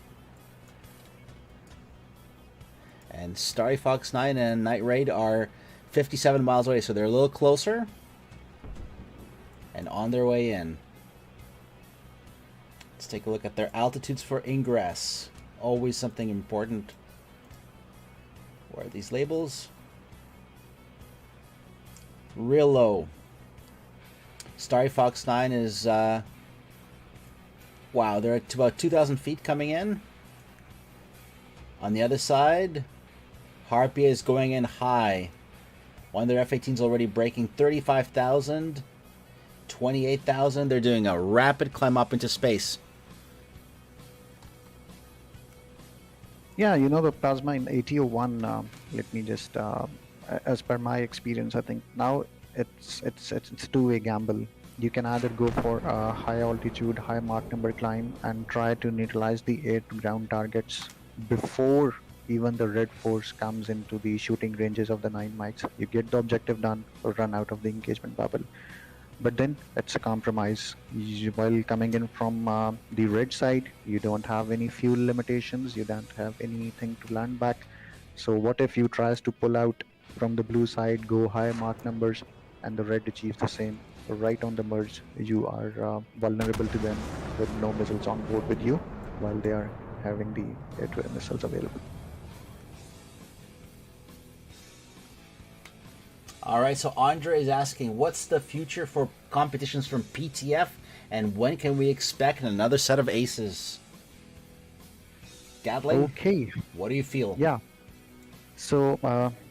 And Starry Fox 9 and Night Raid are 57 miles away, so they're a little closer. And on their way in. Let's take a look at their altitudes for ingress. Always something important. Where are these labels? Real low. Starry Fox 9 is, wow, they're at about 2,000 feet coming in. On the other side, Harpia is going in high. One of their F-18s already breaking 35,000, 28,000. They're doing a rapid climb up into space. Yeah, you know, the plasma in ATO1, let me just, as per my experience, I think now it's a two-way gamble. You can either go for a high altitude, high Mach number climb and try to neutralize the air to ground targets before even the red force comes into the shooting ranges of the 9 mics. You get the objective done or run out of the engagement bubble. But then it's a compromise. While coming in from the red side, you don't have any fuel limitations, you don't have anything to land back. So what if you tries to pull out from the blue side, go high Mach numbers, and the red achieves the same? Right on the merge, you are vulnerable to them with no missiles on board with you, while they are having the air-to-air missiles available. All right, so Andre is asking, what's the future for competitions from PTF, and when can we expect another set of aces? Gatling? Okay. What do you feel? Yeah. So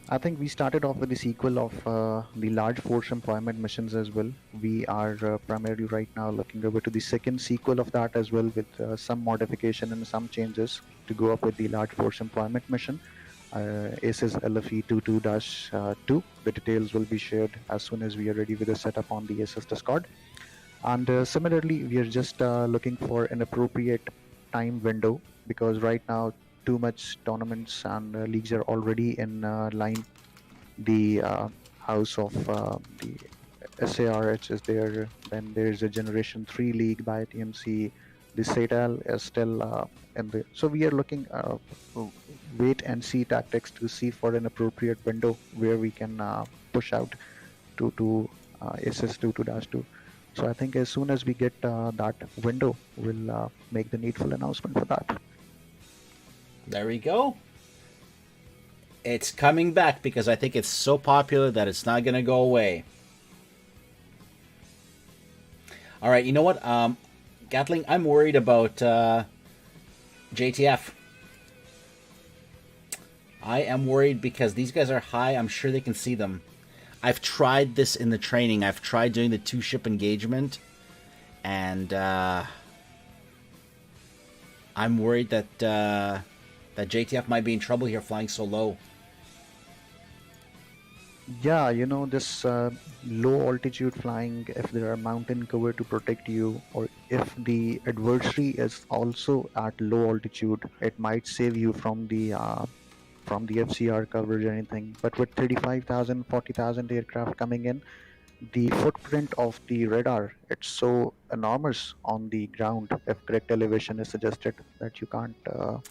I think we started off with the sequel of the large force employment missions as well. We are primarily right now looking over to the second sequel of that as well, with some modification and some changes to go up with the large force employment mission. ACES LFE 22-2. The details will be shared as soon as we are ready with the setup on the ACES Discord. And similarly, we are just looking for an appropriate time window, because right now too much tournaments and leagues are already in line. The house of the SARH is there. Then there's a Generation 3 league by TMC. The SATAL is still in the. So we are looking wait and see tactics to see for an appropriate window where we can push out to ACES 22-2. So I think as soon as we get that window, we'll make the needful announcement for that. There we go. It's coming back because I think it's so popular that it's not going to go away. All right, you know what? Gatling, I'm worried about JTF. I am worried because these guys are high. I'm sure they can see them. I've tried this in the training. I've tried doing the two-ship engagement. And I'm worried that that JTF might be in trouble here flying so low. Yeah, you know, this low altitude flying, if there are mountain cover to protect you, or if the adversary is also at low altitude, it might save you from the FCR coverage or anything. But with 35,000, 40,000 aircraft coming in, the footprint of the radar, it's so enormous on the ground. If correct elevation is suggested, that you can't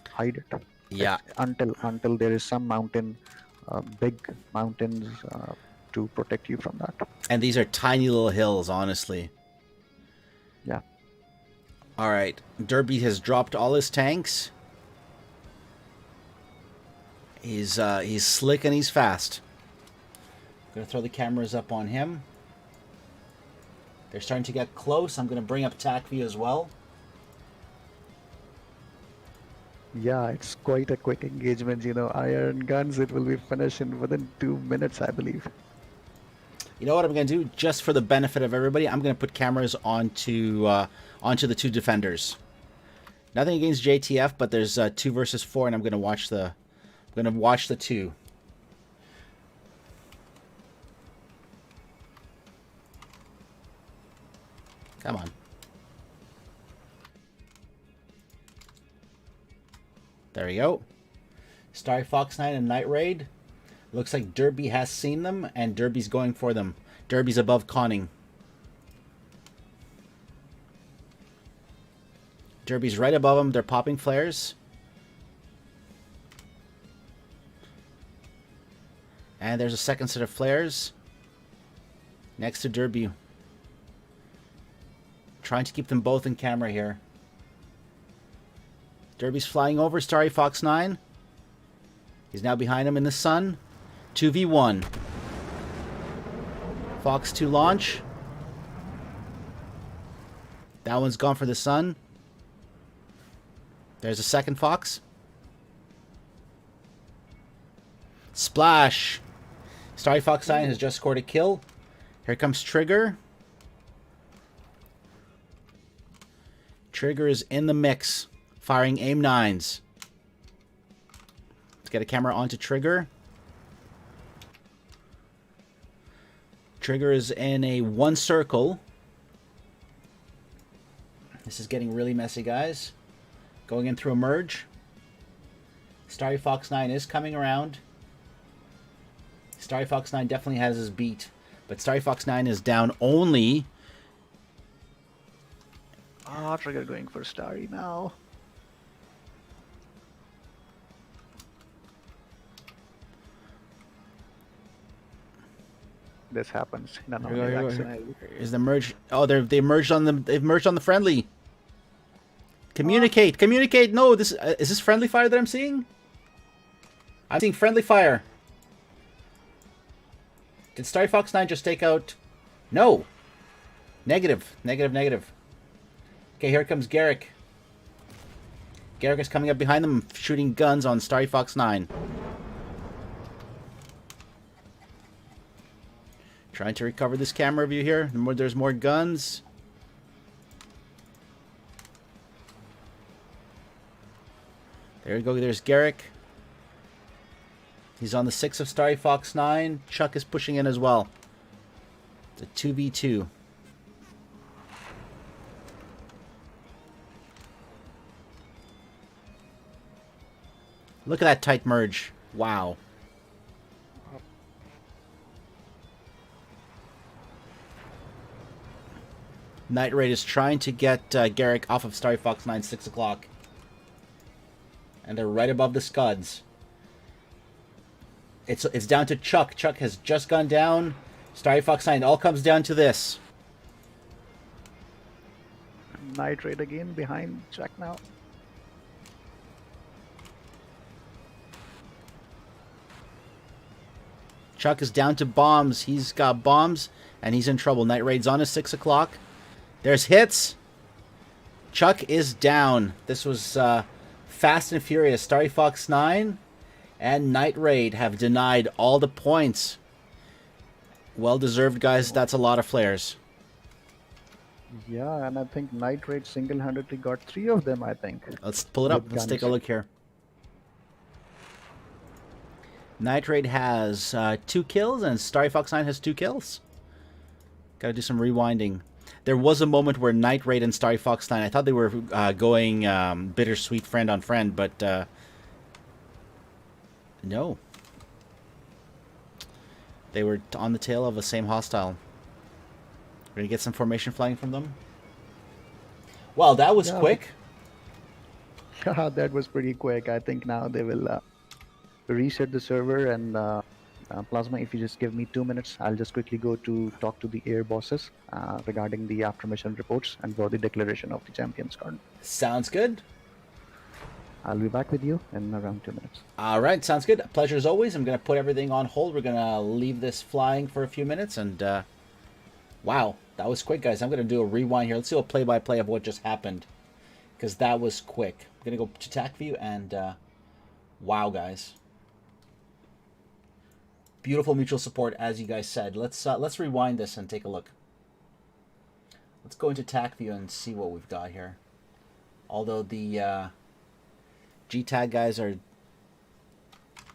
hide it. Yeah. Until there is some mountain, big mountains to protect you from that. And these are tiny little hills, honestly. Yeah. All right. Derby has dropped all his tanks. He's slick and he's fast. I'm gonna throw the cameras up on him. They're starting to get close. I'm gonna bring up TacView as well. Yeah, it's quite a quick engagement, you know. Iron guns, it will be finished in within 2 minutes, I believe. You know what I'm going to do? Just for the benefit of everybody, I'm going to put cameras onto the two defenders. Nothing against JTF, but there's 2 versus 4, and I'm going to watch the two. Come on. There we go. Starry Fox 9 and Night Raid. Looks like Derby has seen them, and Derby's going for them. Derby's above conning. Derby's right above them. They're popping flares. And there's a second set of flares next to Derby. Trying to keep them both in camera here. Derby's flying over Starry Fox 9. He's now behind him in the sun. 2v1. Fox 2 launch. That one's gone for the sun. There's a second Fox. Splash. Starry Fox 9 has just scored a kill. Here comes Trigger. Trigger is in the mix. Firing aim 9s. Let's get a camera onto Trigger. Trigger is in a 1 circle. This is getting really messy, guys. Going in through a merge. Starry Fox 9 is coming around. Starry Fox 9 definitely has his beat. But Starry Fox 9 is down only. Ah, Trigger going for Starry now. This happens in a non-exact scenario. Is the merge? Oh, they merged on them. They've merged on the friendly. Communicate, communicate. No, this is this friendly fire that I'm seeing. I'm seeing friendly fire. Did Starry Fox 9 just take out? No. Negative, negative, negative. Okay, here comes Garrick. Garrick is coming up behind them, shooting guns on Starry Fox 9. Trying to recover this camera view here. There's more guns. There you go. There's Garrick. He's on the 6 of Starry Fox 9. Chuck is pushing in as well. It's a 2v2. Look at that tight merge. Wow. Night Raid is trying to get Garrick off of Starry Fox 9, 6 o'clock. And they're right above the scuds. It's down to Chuck. Chuck has just gone down. Starry Fox 9. It all comes down to this. Night Raid again behind Chuck now. Chuck is down to bombs. He's got bombs and he's in trouble. Night Raid's on at 6 o'clock. There's hits. Chuck is down. This was fast and furious. Starry Fox 9 and Night Raid have denied all the points. Well deserved, guys. That's a lot of flares. Yeah, and I think Night Raid single-handedly got 3 of them, I think. Let's pull it up. Let's take a look here. Night Raid has 2 kills and Starry Fox 9 has 2 kills. Gotta do some rewinding. There was a moment where Night Raid and Starry Fox 9, I thought they were going bittersweet friend on friend, but no. They were on the tail of the same hostile. We're gonna get some formation flying from them. Well, that was quick. Yeah, that was pretty quick. I think now they will reset the server and Plasma, if you just give me 2 minutes, I'll just quickly go to talk to the air bosses regarding the after mission reports and for the declaration of the champions card. Sounds good. I'll be back with you in around 2 minutes. All right, sounds good. Pleasure as always. I'm going to put everything on hold. We're going to leave this flying for a few minutes. And wow, that was quick, guys. I'm going to do a rewind here. Let's do a play-by-play of what just happened because that was quick. I'm going to go to TacView and wow, guys. Beautiful mutual support, as you guys said. Let's rewind this and take a look. Let's go into TacView and see what we've got here. Although the GTAG guys are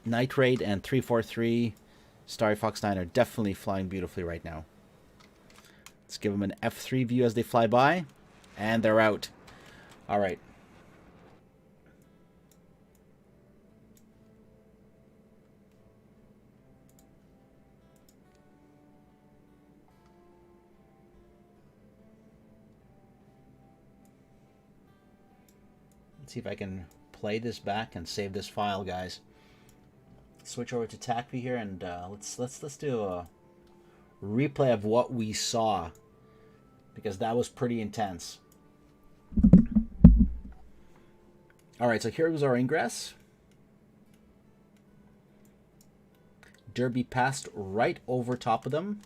Night Raid and 343 Starry Fox 9 are definitely flying beautifully right now. Let's give them an F3 view as they fly by, and they're out. All right. See if I can play this back and save this file, guys. Switch over to TacView here and let's do a replay of what we saw because that was pretty intense. All right, so here was our ingress. Derby passed right over top of them.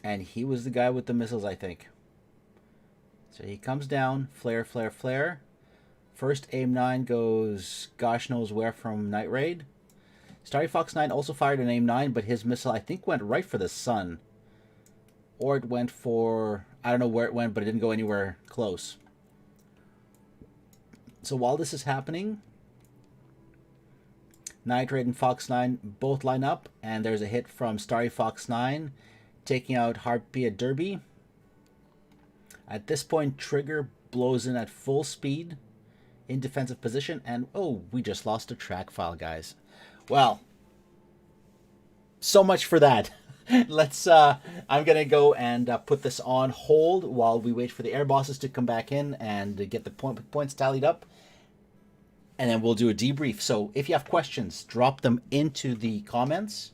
And he was the guy with the missiles, I think. So he comes down, flare, flare, flare. First aim 9 goes gosh knows where from Night Raid. Starry Fox 9 also fired an aim 9, but his missile I think went right for the sun. Or it went for, I don't know where it went, but it didn't go anywhere close. So while this is happening, Night Raid and Fox 9 both line up, and there's a hit from Starry Fox 9, taking out Harpy at Derby. At this point, Trigger blows in at full speed in defensive position, and oh, we just lost a track file, guys. Well, so much for that. Let's, I'm going to go and put this on hold while we wait for the air bosses to come back in and get the points tallied up. And then we'll do a debrief. So if you have questions, drop them into the comments.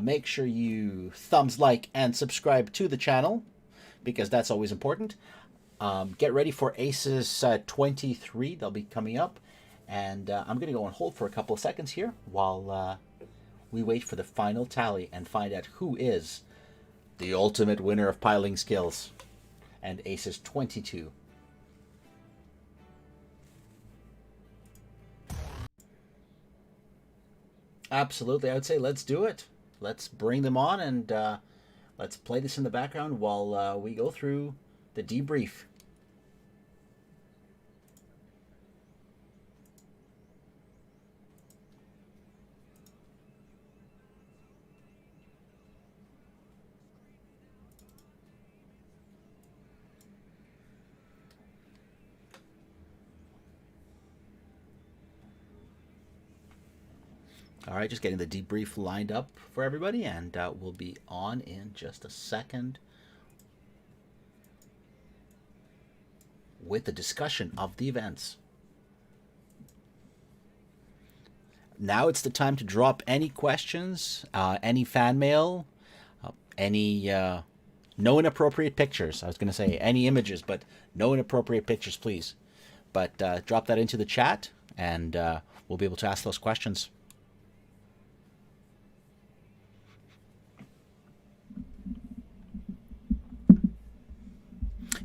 Make sure you thumbs like and subscribe to the channel, because that's always important. Get ready for Aces 23. They'll be coming up. And I'm going to go on hold for a couple of seconds here while we wait for the final tally and find out who is the ultimate winner of piling skills and Aces 22. Absolutely, I would say let's do it. Let's bring them on and let's play this in the background while we go through the debrief. All right, just getting the debrief lined up for everybody, and we'll be on in just a second with the discussion of the events. Now it's the time to drop any questions, any fan mail, any no inappropriate pictures. I was going to say any images, but no inappropriate pictures, please. But drop that into the chat, and we'll be able to ask those questions.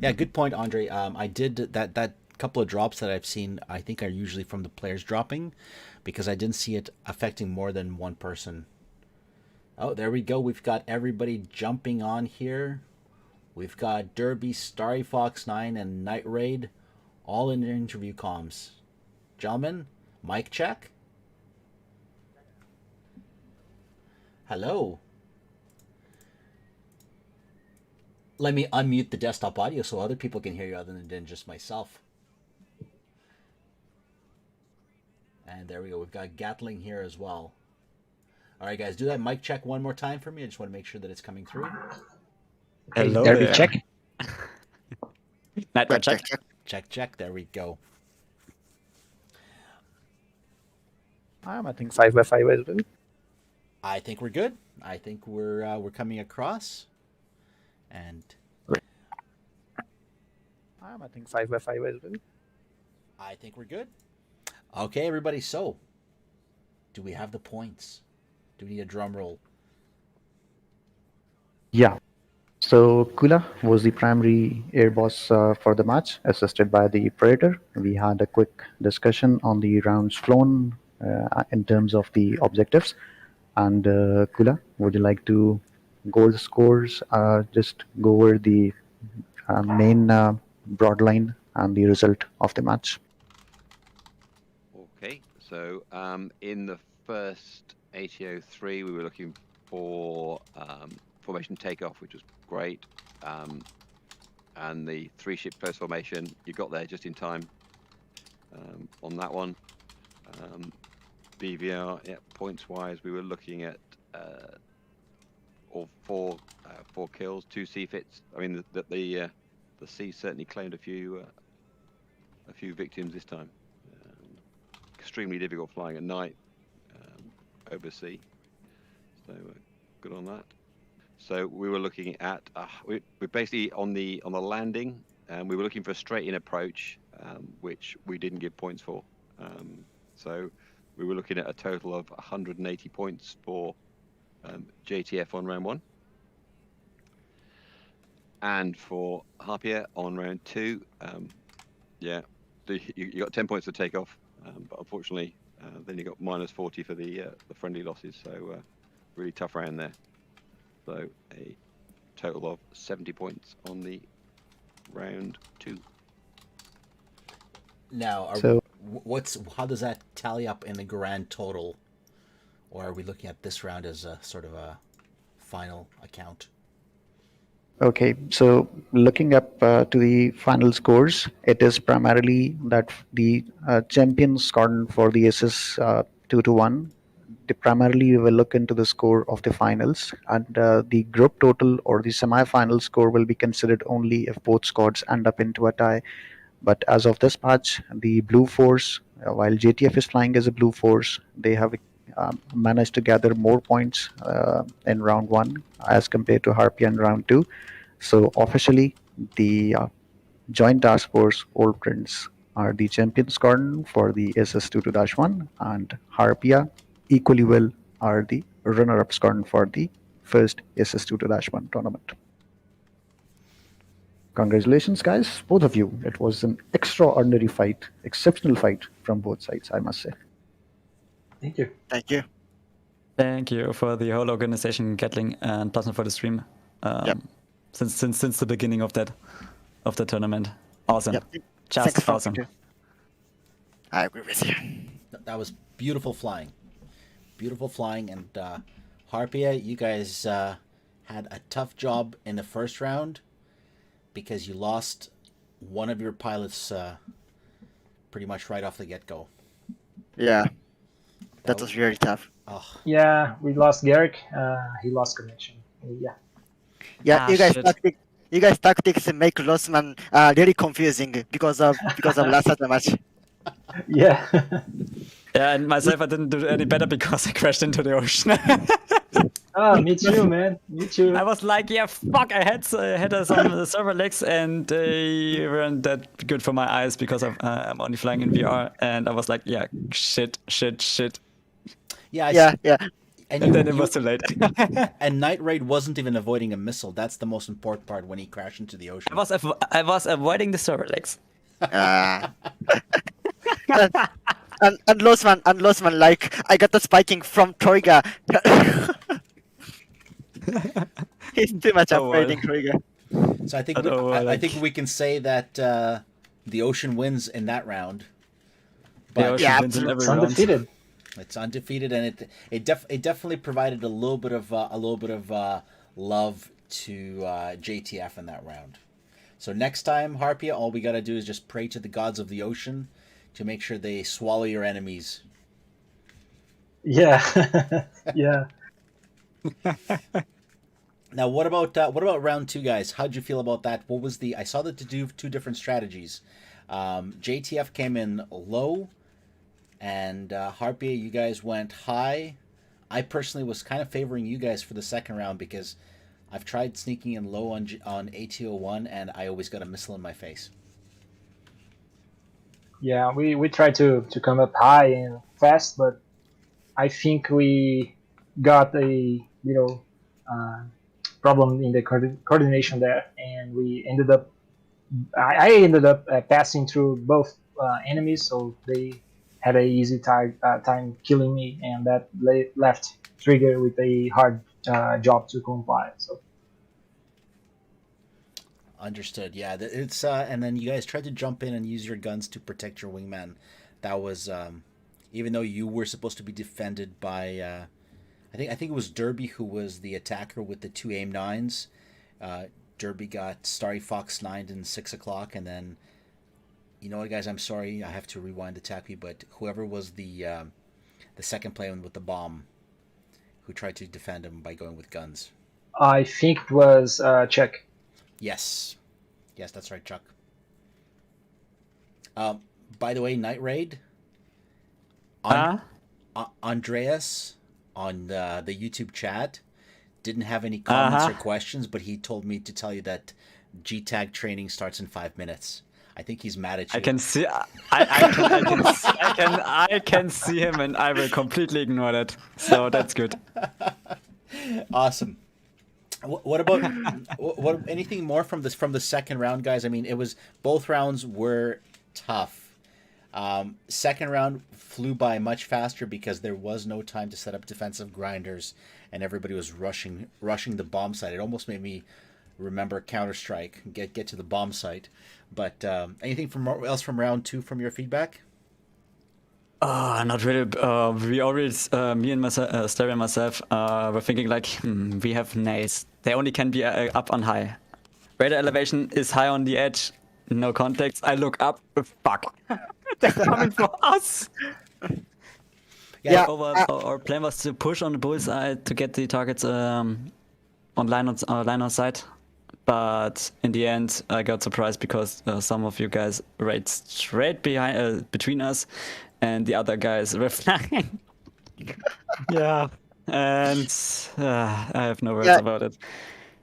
Yeah, good point, Andre. I did that couple of drops that I've seen, I think are usually from the players dropping, because I didn't see it affecting more than one person. Oh, there we go. We've got everybody jumping on here. We've got Derby, Starry Fox 9, and Night Raid all in their interview comms. Gentlemen, mic check. Hello. Let me unmute the desktop audio so other people can hear you other than just myself. And there we go. We've got Gatling here as well. All right, guys, do that mic check one more time for me. I just want to make sure that it's coming through. Hello Derby there. check. Night Raid check. Check, check. There we go. I think 5x5 as well. I think we're good. I think we're coming across. And I think 5x5 as well. I think we're good. Okay, everybody. So, do we have the points? Do we need a drum roll? Yeah. So Kula was the primary air boss for the match, assisted by the Predator. We had a quick discussion on the rounds flown in terms of the objectives. And Kula, would you like to go the scores? Just go over the main broad line and the result of the match. Okay, so in the first ATO3, we were looking for formation takeoff, which was great. And the 3-ship close formation, you got there just in time on that one. BVR, yeah, points-wise, we were looking at all four kills, 2 C-fits. I mean, the C certainly claimed a few victims this time. Extremely difficult flying at night over sea, so good on that. So we were looking at we're basically on the landing, and we were looking for a straight in approach, which we didn't give points for. So we were looking at a total of 180 points for JTF on round 1, and for Harpier on round 2. Yeah, you got 10 points to take off. But unfortunately, then you got -40 for the friendly losses, so really tough round there. So a total of 70 points on the round 2. Now, how does that tally up in the grand total or are we looking at this round as a sort of a final account? Okay, so looking up to the final scores, it is primarily that the champions scored for the aces 2-1. Primarily, we will look into the score of the finals, and the group total or the semi-final score will be considered only if both squads end up into a tie. But as of this patch, the Blue Force, while JTF is flying as a Blue Force, they have managed to gather more points in round one as compared to Harpy in round two. So officially, the Joint Task Force Old Prince are the champion squadron for the SS22-1, and Harpia equally well are the runner-up squadron for the first SS22-1 tournament. Congratulations, guys, both of you. It was an extraordinary fight, exceptional fight from both sides, I must say. Thank you. Thank you. Thank you for the whole organization, Gatling, and Plasma for the stream. Yep. Since the beginning of that tournament. Awesome. Yep. Just Thanks for awesome. I agree with you. That was beautiful flying. Beautiful flying, and Harpia, you guys had a tough job in the first round because you lost one of your pilots pretty much right off the get-go. Yeah, that was very tough. Oh, Yeah, we lost Garrick. He lost connection. Yeah. Yeah, Ah, shit. you guys tactics make Lossman really confusing because of last match. Yeah. Yeah, and myself, I didn't do any better because I crashed into the ocean. Oh, me too, man. Me too. I was like, yeah, fuck, I had some server legs and they weren't that good for my eyes because I'm only flying in VR. And I was like, yeah, shit. yeah, Yeah. And then it was too late. And Night Raid wasn't even avoiding a missile. That's the most important part when he crashed into the ocean. I was avoiding the server legs. And Lossman, like I got the spiking from Troiga. He's too much avoiding Troiga. So I think we can say that the ocean wins in that round. The ocean yeah, wins in every It's round. undefeated. It's undefeated, and it definitely provided a little bit of love to JTF in that round. So next time, Harpia, all we gotta do is just pray to the gods of the ocean to make sure they swallow your enemies. Yeah. Yeah. Now, what about round two, guys? How'd you feel about that? What was I saw that to do two different strategies. JTF came in low, and Harpia, you guys went high. I personally was kind of favoring you guys for the second round because I've tried sneaking in low on AT01, and I always got a missile in my face. Yeah, we tried to come up high and fast, but I think we got a problem in the coordination there, and we ended up. I ended up passing through both enemies, so they had a easy time killing me, and that left Trigger with a hard job to comply. So. Understood. Yeah, it's and then you guys tried to jump in and use your guns to protect your wingman. That was even though you were supposed to be defended by I think it was Derby who was the attacker with the two aim 9s. Derby got Starry Fox 9'd in 6 o'clock, and then you know what, guys? I'm sorry, I have to rewind the TacView, but whoever was the second player with the bomb, who tried to defend him by going with guns. I think it was Chuck. Yes, that's right, Chuck. By the way, Night Raid. Andreas on the YouTube chat didn't have any comments or questions, but he told me to tell you that GTAG training starts in 5 minutes. I think he's mad at you. I can see. I can see him, and I will completely ignore that. So that's good. Awesome. What about what? Anything more from the second round, guys? I mean, it was both rounds were tough. Second round flew by much faster because there was no time to set up defensive grinders, and everybody was rushing the bomb site. It almost made me remember Counter-Strike, get to the bomb site. But anything else from round two from your feedback? Not really. We always, me and myself, Sterry and myself, were thinking like, we have nades. They only can be up on high. Radar elevation is high on the edge. No context. I look up. Fuck. They're coming for us. Yeah, Our plan was to push on the bullseye to get the targets on line on sight. But in the end, I got surprised because some of you guys raid straight between us, and the other guys were flying. Yeah, and I have no words about it.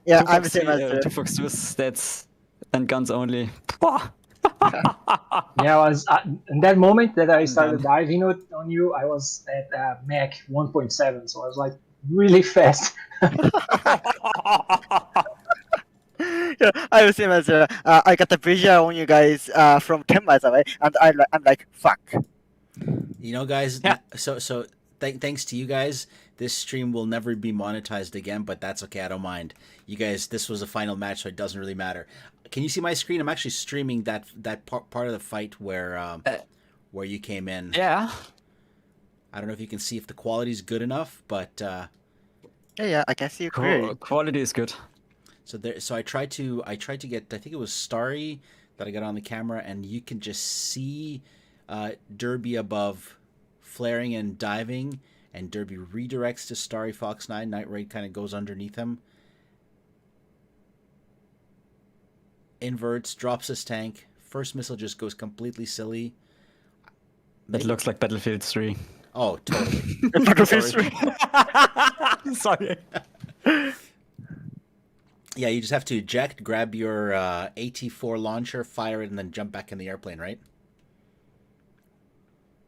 yeah, Two I'm Fox the same as 2 Fox 2 stats and guns only. Yeah, I was in that moment that I started done. diving on you. I was at Mach 1.7, so I was like really fast. Yeah, I was the same as I got the visual on you guys from 10 miles away, and I'm like, fuck. You know, guys. Yeah. So thanks to you guys, this stream will never be monetized again. But that's okay. I don't mind. You guys, this was a final match, so it doesn't really matter. Can you see my screen? I'm actually streaming that part of the fight where you came in. Yeah. I don't know if you can see if the quality is good enough, but Yeah, I can see you clearly. Quality is good. so I tried to get, I think it was Starry that I got on the camera, and you can just see Derby above flaring and diving, and Derby redirects to Starry Fox 9. Night Raid kind of goes underneath him. Inverts, drops his tank. First missile just goes completely silly. It looks like Battlefield 3. Oh, totally. Battlefield Sorry. Yeah, you just have to eject, grab your AT-4 launcher, fire it, and then jump back in the airplane, right?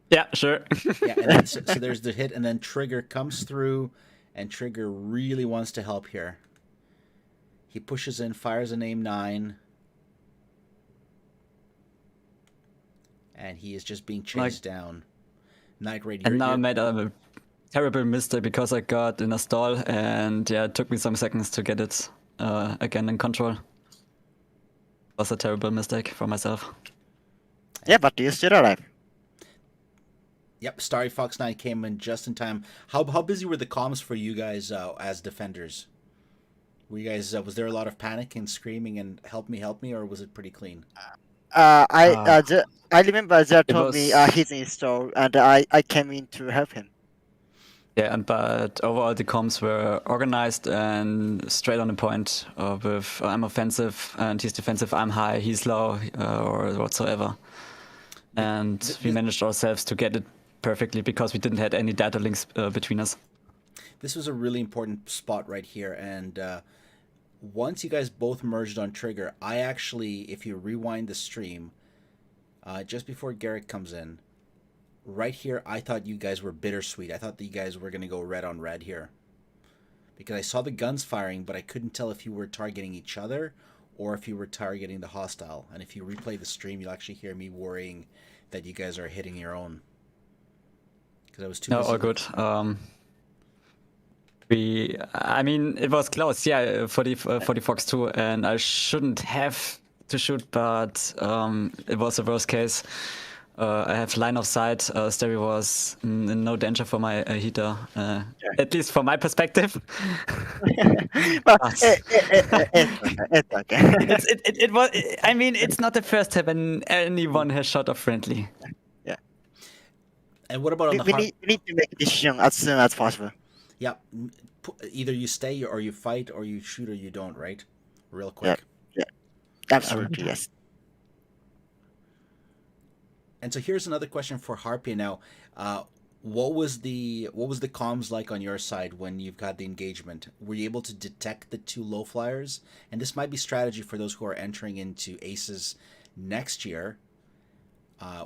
Yeah, sure. Yeah, and then, so there's the hit, and then Trigger comes through, and Trigger really wants to help here. He pushes in, fires an AIM-9, and he is just being chased down. Night Raid. And now I made a terrible mistake because I got in a stall, and yeah, it took me some seconds to get it again in control. Was a terrible mistake for myself. Yeah, but you're still alive. Yep, Starry Fox 9 came in just in time. How busy were the comms for you guys as defenders? Were you guys was there a lot of panic and screaming and help me, or was it pretty clean? I remember Zed told me was- he's in store, and I came in to help him. Yeah, but overall the comms were organized and straight on the point. With I'm offensive and he's defensive, I'm high, he's low, or whatsoever. And we managed ourselves to get it perfectly because we didn't have any data links between us. This was a really important spot right here, and once you guys both merged on Trigger, I actually, if you rewind the stream, just before Garrick comes in, right here, I thought you guys were bittersweet. I thought that you guys were going to go red on red here. Because I saw the guns firing, but I couldn't tell if you were targeting each other or if you were targeting the hostile. And if you replay the stream, you'll actually hear me worrying that you guys are hitting your own. Because I was too No, busy. all good. I mean, it was close, yeah, for the Fox 2, and I shouldn't have to shoot, but it was the worst case. I have line of sight. Sterry was in no danger for my heater, at least from my perspective. But But- it's okay. it was. I mean, it's not the first time anyone has shot a friendly. And what about on the we hard... need to make a decision as soon as possible. Yeah, either you stay or you fight or you shoot or you don't, right? Real quick. Absolutely, yes. And so here's another question for Harpia now. What was the comms like on your side when you've got the engagement? Were you able to detect the two low flyers? And this might be strategy for those who are entering into Aces next year.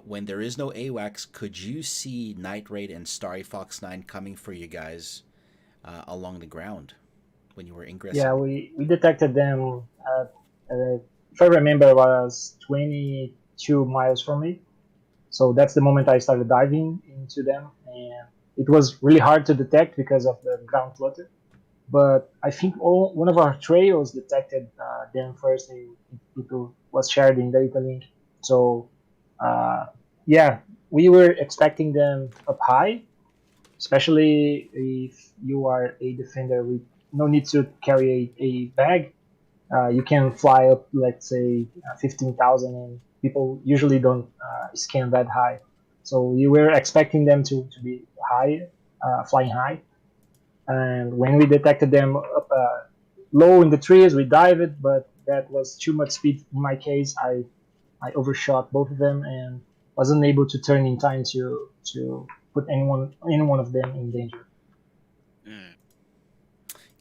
When there is no AWACS, could you see Night Raid and Starry Fox 9 coming for you guys along the ground when you were ingressing? Yeah, we detected them. If I remember, it was 22 miles from me. So that's the moment I started diving into them, and it was really hard to detect because of the ground clutter. But I think one of our trails detected them first. It was shared in data link. So yeah, we were expecting them up high, especially if you are a defender with no need to carry a bag. You can fly up, let's say, 15,000, and people usually don't scan that high. So we were expecting them to be high, flying high. And when we detected them up low in the trees, we dived, but that was too much speed in my case. I overshot both of them and wasn't able to turn in time to put any one of them in danger.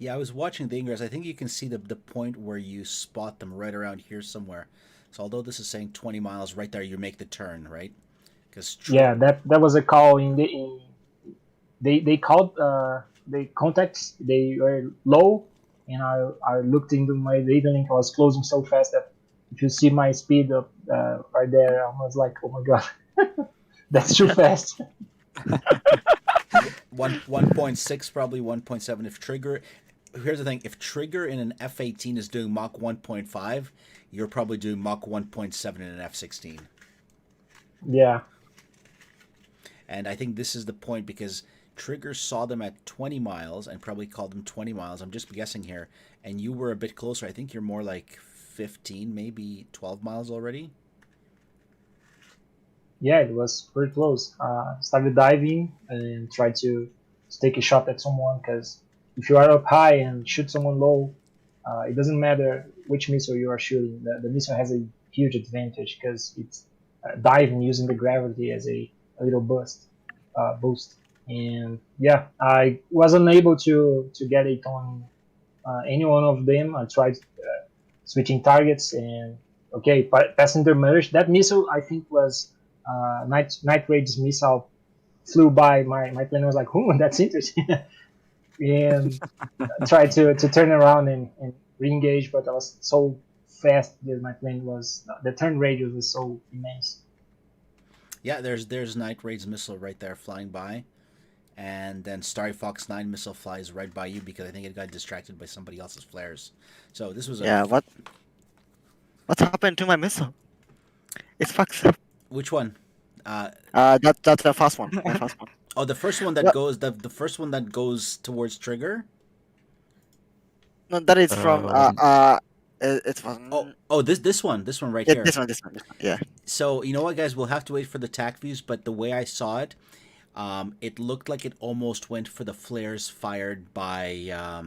Yeah, I was watching the Ingress. I think you can see the point where you spot them right around here somewhere. So although this is saying 20 miles, right there you make the turn, right? Because Yeah, that was a call they called the contacts. They were low, and I looked into my data link. I was closing so fast that if you see my speed up right there, I was like, oh my god, that's too fast. 1.6, probably 1.7 if trigger. Here's the thing: if trigger in an F-18 is doing Mach 1.5, you're probably doing Mach 1.7 in an F-16. Yeah. And I think this is the point because Trigger saw them at 20 miles and probably called them 20 miles. I'm just guessing here. And you were a bit closer. I think you're more like 15, maybe 12 miles already. Yeah, it was pretty close. Started diving and tried to take a shot at someone, because if you are up high and shoot someone low, it doesn't matter which missile you are shooting. The missile has a huge advantage because it's diving using the gravity as a little boost. And yeah, I wasn't able to get it on any one of them. I tried switching targets and okay, passenger merge. That missile I think was Night Rage's missile flew by my plane. I was like, oh, that's interesting. And tried to turn around and re-engage, but I was so fast that my plane was, the turn radius was so immense. Yeah, there's Night Raid's missile right there flying by, and then Starry Fox 9 missile flies right by you because I think it got distracted by somebody else's flares. So this was Yeah, what happened to my missile? It's fucked up. Which one? That's the first one. My first one. Oh, the first one that What? goes the first one that goes towards trigger. No, that is from it was. This one right Yeah, here. this one. Yeah. So you know what, guys? We'll have to wait for the TAC views, but the way I saw it, it looked like it almost went for the flares fired by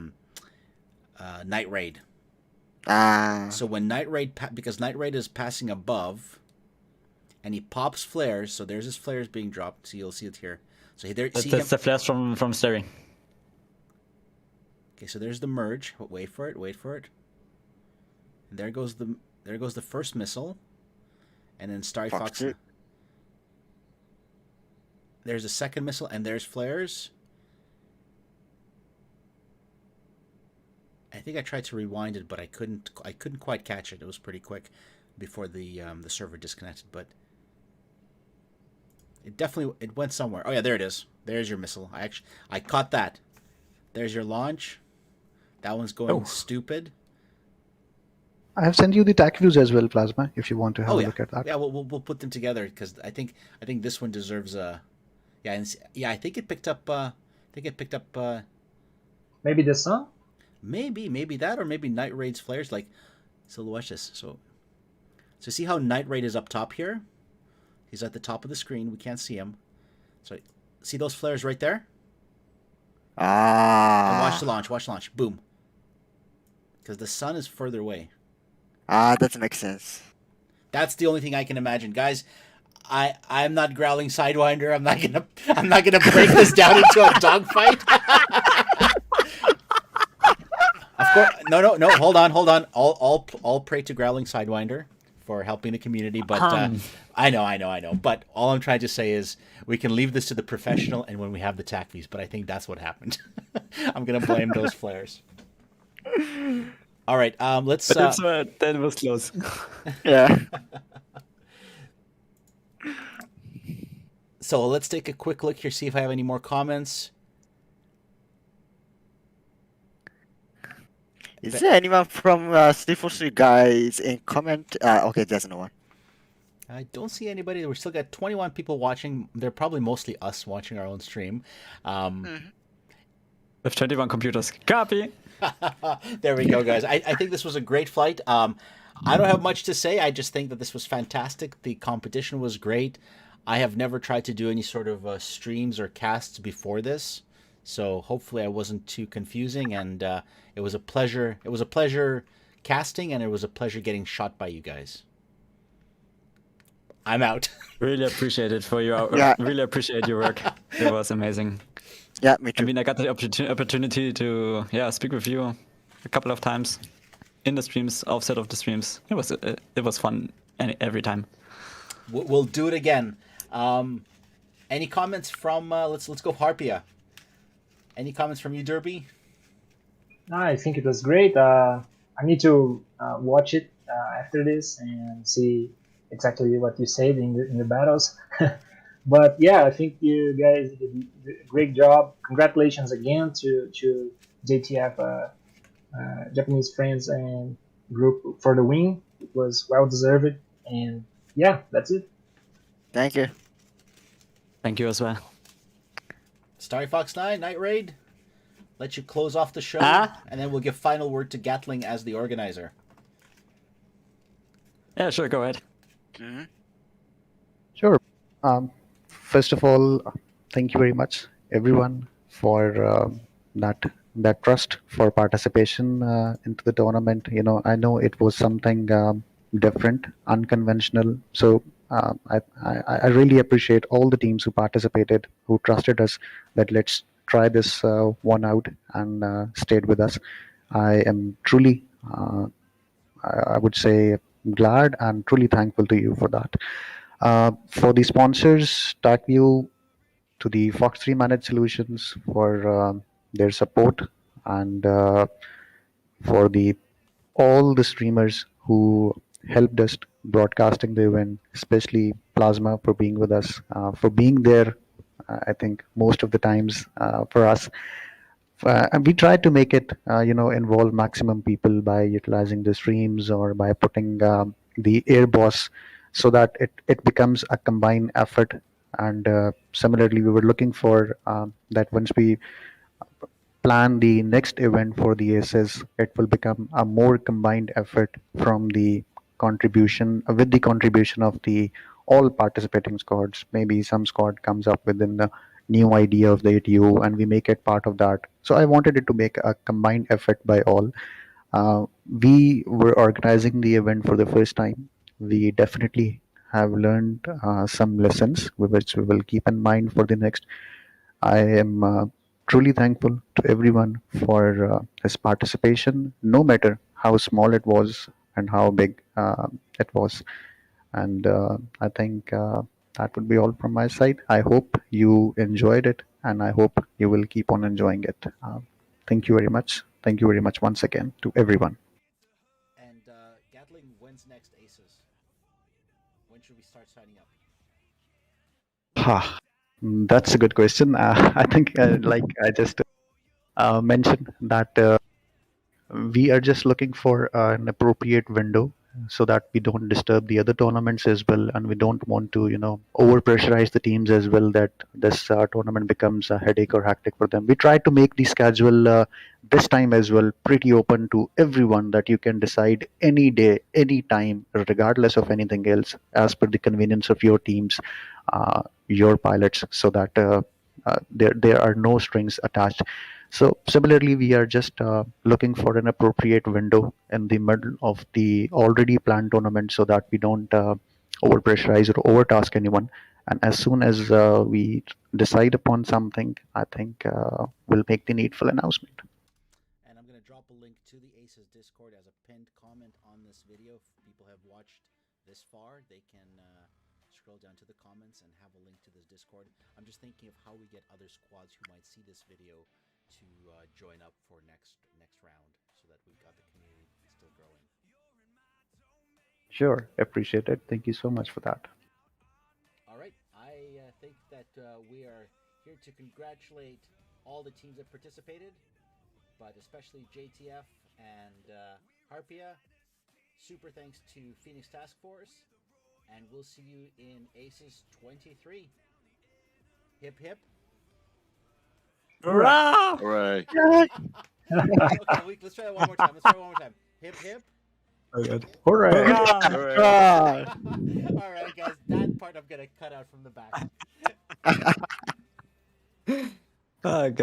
Night Raid. So when Night Raid, because Night Raid is passing above, and he pops flares. So there's his flares being dropped. So you'll see it here. So there, That's the flares from steering. Okay, so there's the merge. Wait for it. And there goes the first missile, and then Starry Fox. There's a second missile, and there's flares. I think I tried to rewind it, but I couldn't quite catch it. It was pretty quick before the server disconnected, but it went somewhere. Oh yeah, there it is. There's your missile. I caught that. There's your launch. That one's going stupid. I have sent you the TAC views as well, Plasma, if you want to have a look at that. Yeah, we'll put them together because I think this one deserves a. I think it picked up. Maybe the sun. Maybe that, or maybe Night Raid's flares. Like, so watch this. So see how Night Raid is up top here. He's at the top of the screen. We can't see him. So see those flares right there. And watch the launch. Boom. Because the sun is further away. That makes sense. That's the only thing I can imagine, guys. I'm not growling Sidewinder. I'm not gonna break this down into a dogfight. Of course, no. Hold on. I'll pray to growling Sidewinder for helping the community, but I know. But all I'm trying to say is we can leave this to the professional, and when we have the TAC views. But I think that's what happened. I'm gonna blame those flares. All right, let's. But that was close. Yeah. So let's take a quick look here, see if I have any more comments. Is there anyone from 343 guys in comment? Okay, there's no one. I don't see anybody. We still got 21 people watching. They're probably mostly us watching our own stream. With 21 computers. Copy! There we go, guys. I think this was a great flight. I don't have much to say. I just think that this was fantastic. The competition was great. I have never tried to do any sort of streams or casts before this, so hopefully I wasn't too confusing. And it was a pleasure. It was a pleasure casting, and it was a pleasure getting shot by you guys. I'm out. Really appreciate it for your really appreciate your work. It was amazing. Yeah, me too. I mean, I got the opportunity to speak with you a couple of times in the streams, offset of the streams. It was fun every time. We'll do it again. Any comments from let's go Harpia. Any comments from you, Derby? No, I think it was great. I need to watch it after this and see exactly what you said in the battles. But yeah, I think you guys did a great job. Congratulations again to JTF, Japanese friends and group for the win. It was well deserved. And yeah, that's it. Thank you. Thank you as well. Starry Fox 9, Night Raid. Let you close off the show, and then we'll give final word to Gatling as the organizer. Yeah, sure, go ahead. Sure. First of all, thank you very much, everyone, for that trust for participation into the tournament. You know, I know it was something different, unconventional. So I really appreciate all the teams who participated, who trusted us. That let's try this one out and stayed with us. I am truly, I would say, glad and truly thankful to you for that. For the sponsors, TacView, to the Fox3 Managed Solutions for their support, and for all the streamers who helped us broadcasting the event, especially Plasma for being with us, for being there. I think most of the times for us. And we tried to make it, involve maximum people by utilizing the streams or by putting the air boss, so that it becomes a combined effort. And similarly, we were looking for that once we plan the next event for the aces, it will become a more combined effort from the contribution with the contribution of the all participating squads. Maybe some squad comes up within the new idea of the ATU, and we make it part of that. So I wanted it to make a combined effort by all. We were organizing the event for the first time. We definitely have learned some lessons, which we will keep in mind for the next. I am truly thankful to everyone for his participation, no matter how small it was and how big it was. And I think that would be all from my side. I hope you enjoyed it, and I hope you will keep on enjoying it. Thank you very much. Thank you very much once again to everyone. And Gatling, when's next Aces? When should we start signing up? That's a good question. I think, like I just mentioned, that we are just looking for an appropriate window so that we don't disturb the other tournaments as well, and we don't want to, over pressurize the teams as well, that this tournament becomes a headache or hectic for them. We try to make the schedule this time as well pretty open to everyone, that you can decide any day, any time, regardless of anything else, as per the convenience of your teams, your pilots, so that there are no strings attached. So similarly, we are just looking for an appropriate window in the middle of the already planned tournament, so that we don't overpressurize or overtask anyone. And as soon as we decide upon something, I think we'll make the needful announcement. And I'm going to drop a link to the Aces Discord as a pinned comment on this video. If people have watched this far, they can scroll down to the comments and have a link to this Discord. I'm just thinking of how we get other squads who might see this video to join up for next round, so that we've got the community still growing. Sure, appreciate it. Thank you so much for that. All right, I think that we are here to congratulate all the teams that participated, but especially JTF and Harpia. Super thanks to Phoenix Task Force and we'll see you in Aces 23. Hip hip. Hurrah! Hooray! Okay, let's try that one more time. Hip hip. Oh god. Hooray! Hurrah! All right, guys, that part I'm gonna cut out from the back. Oh god.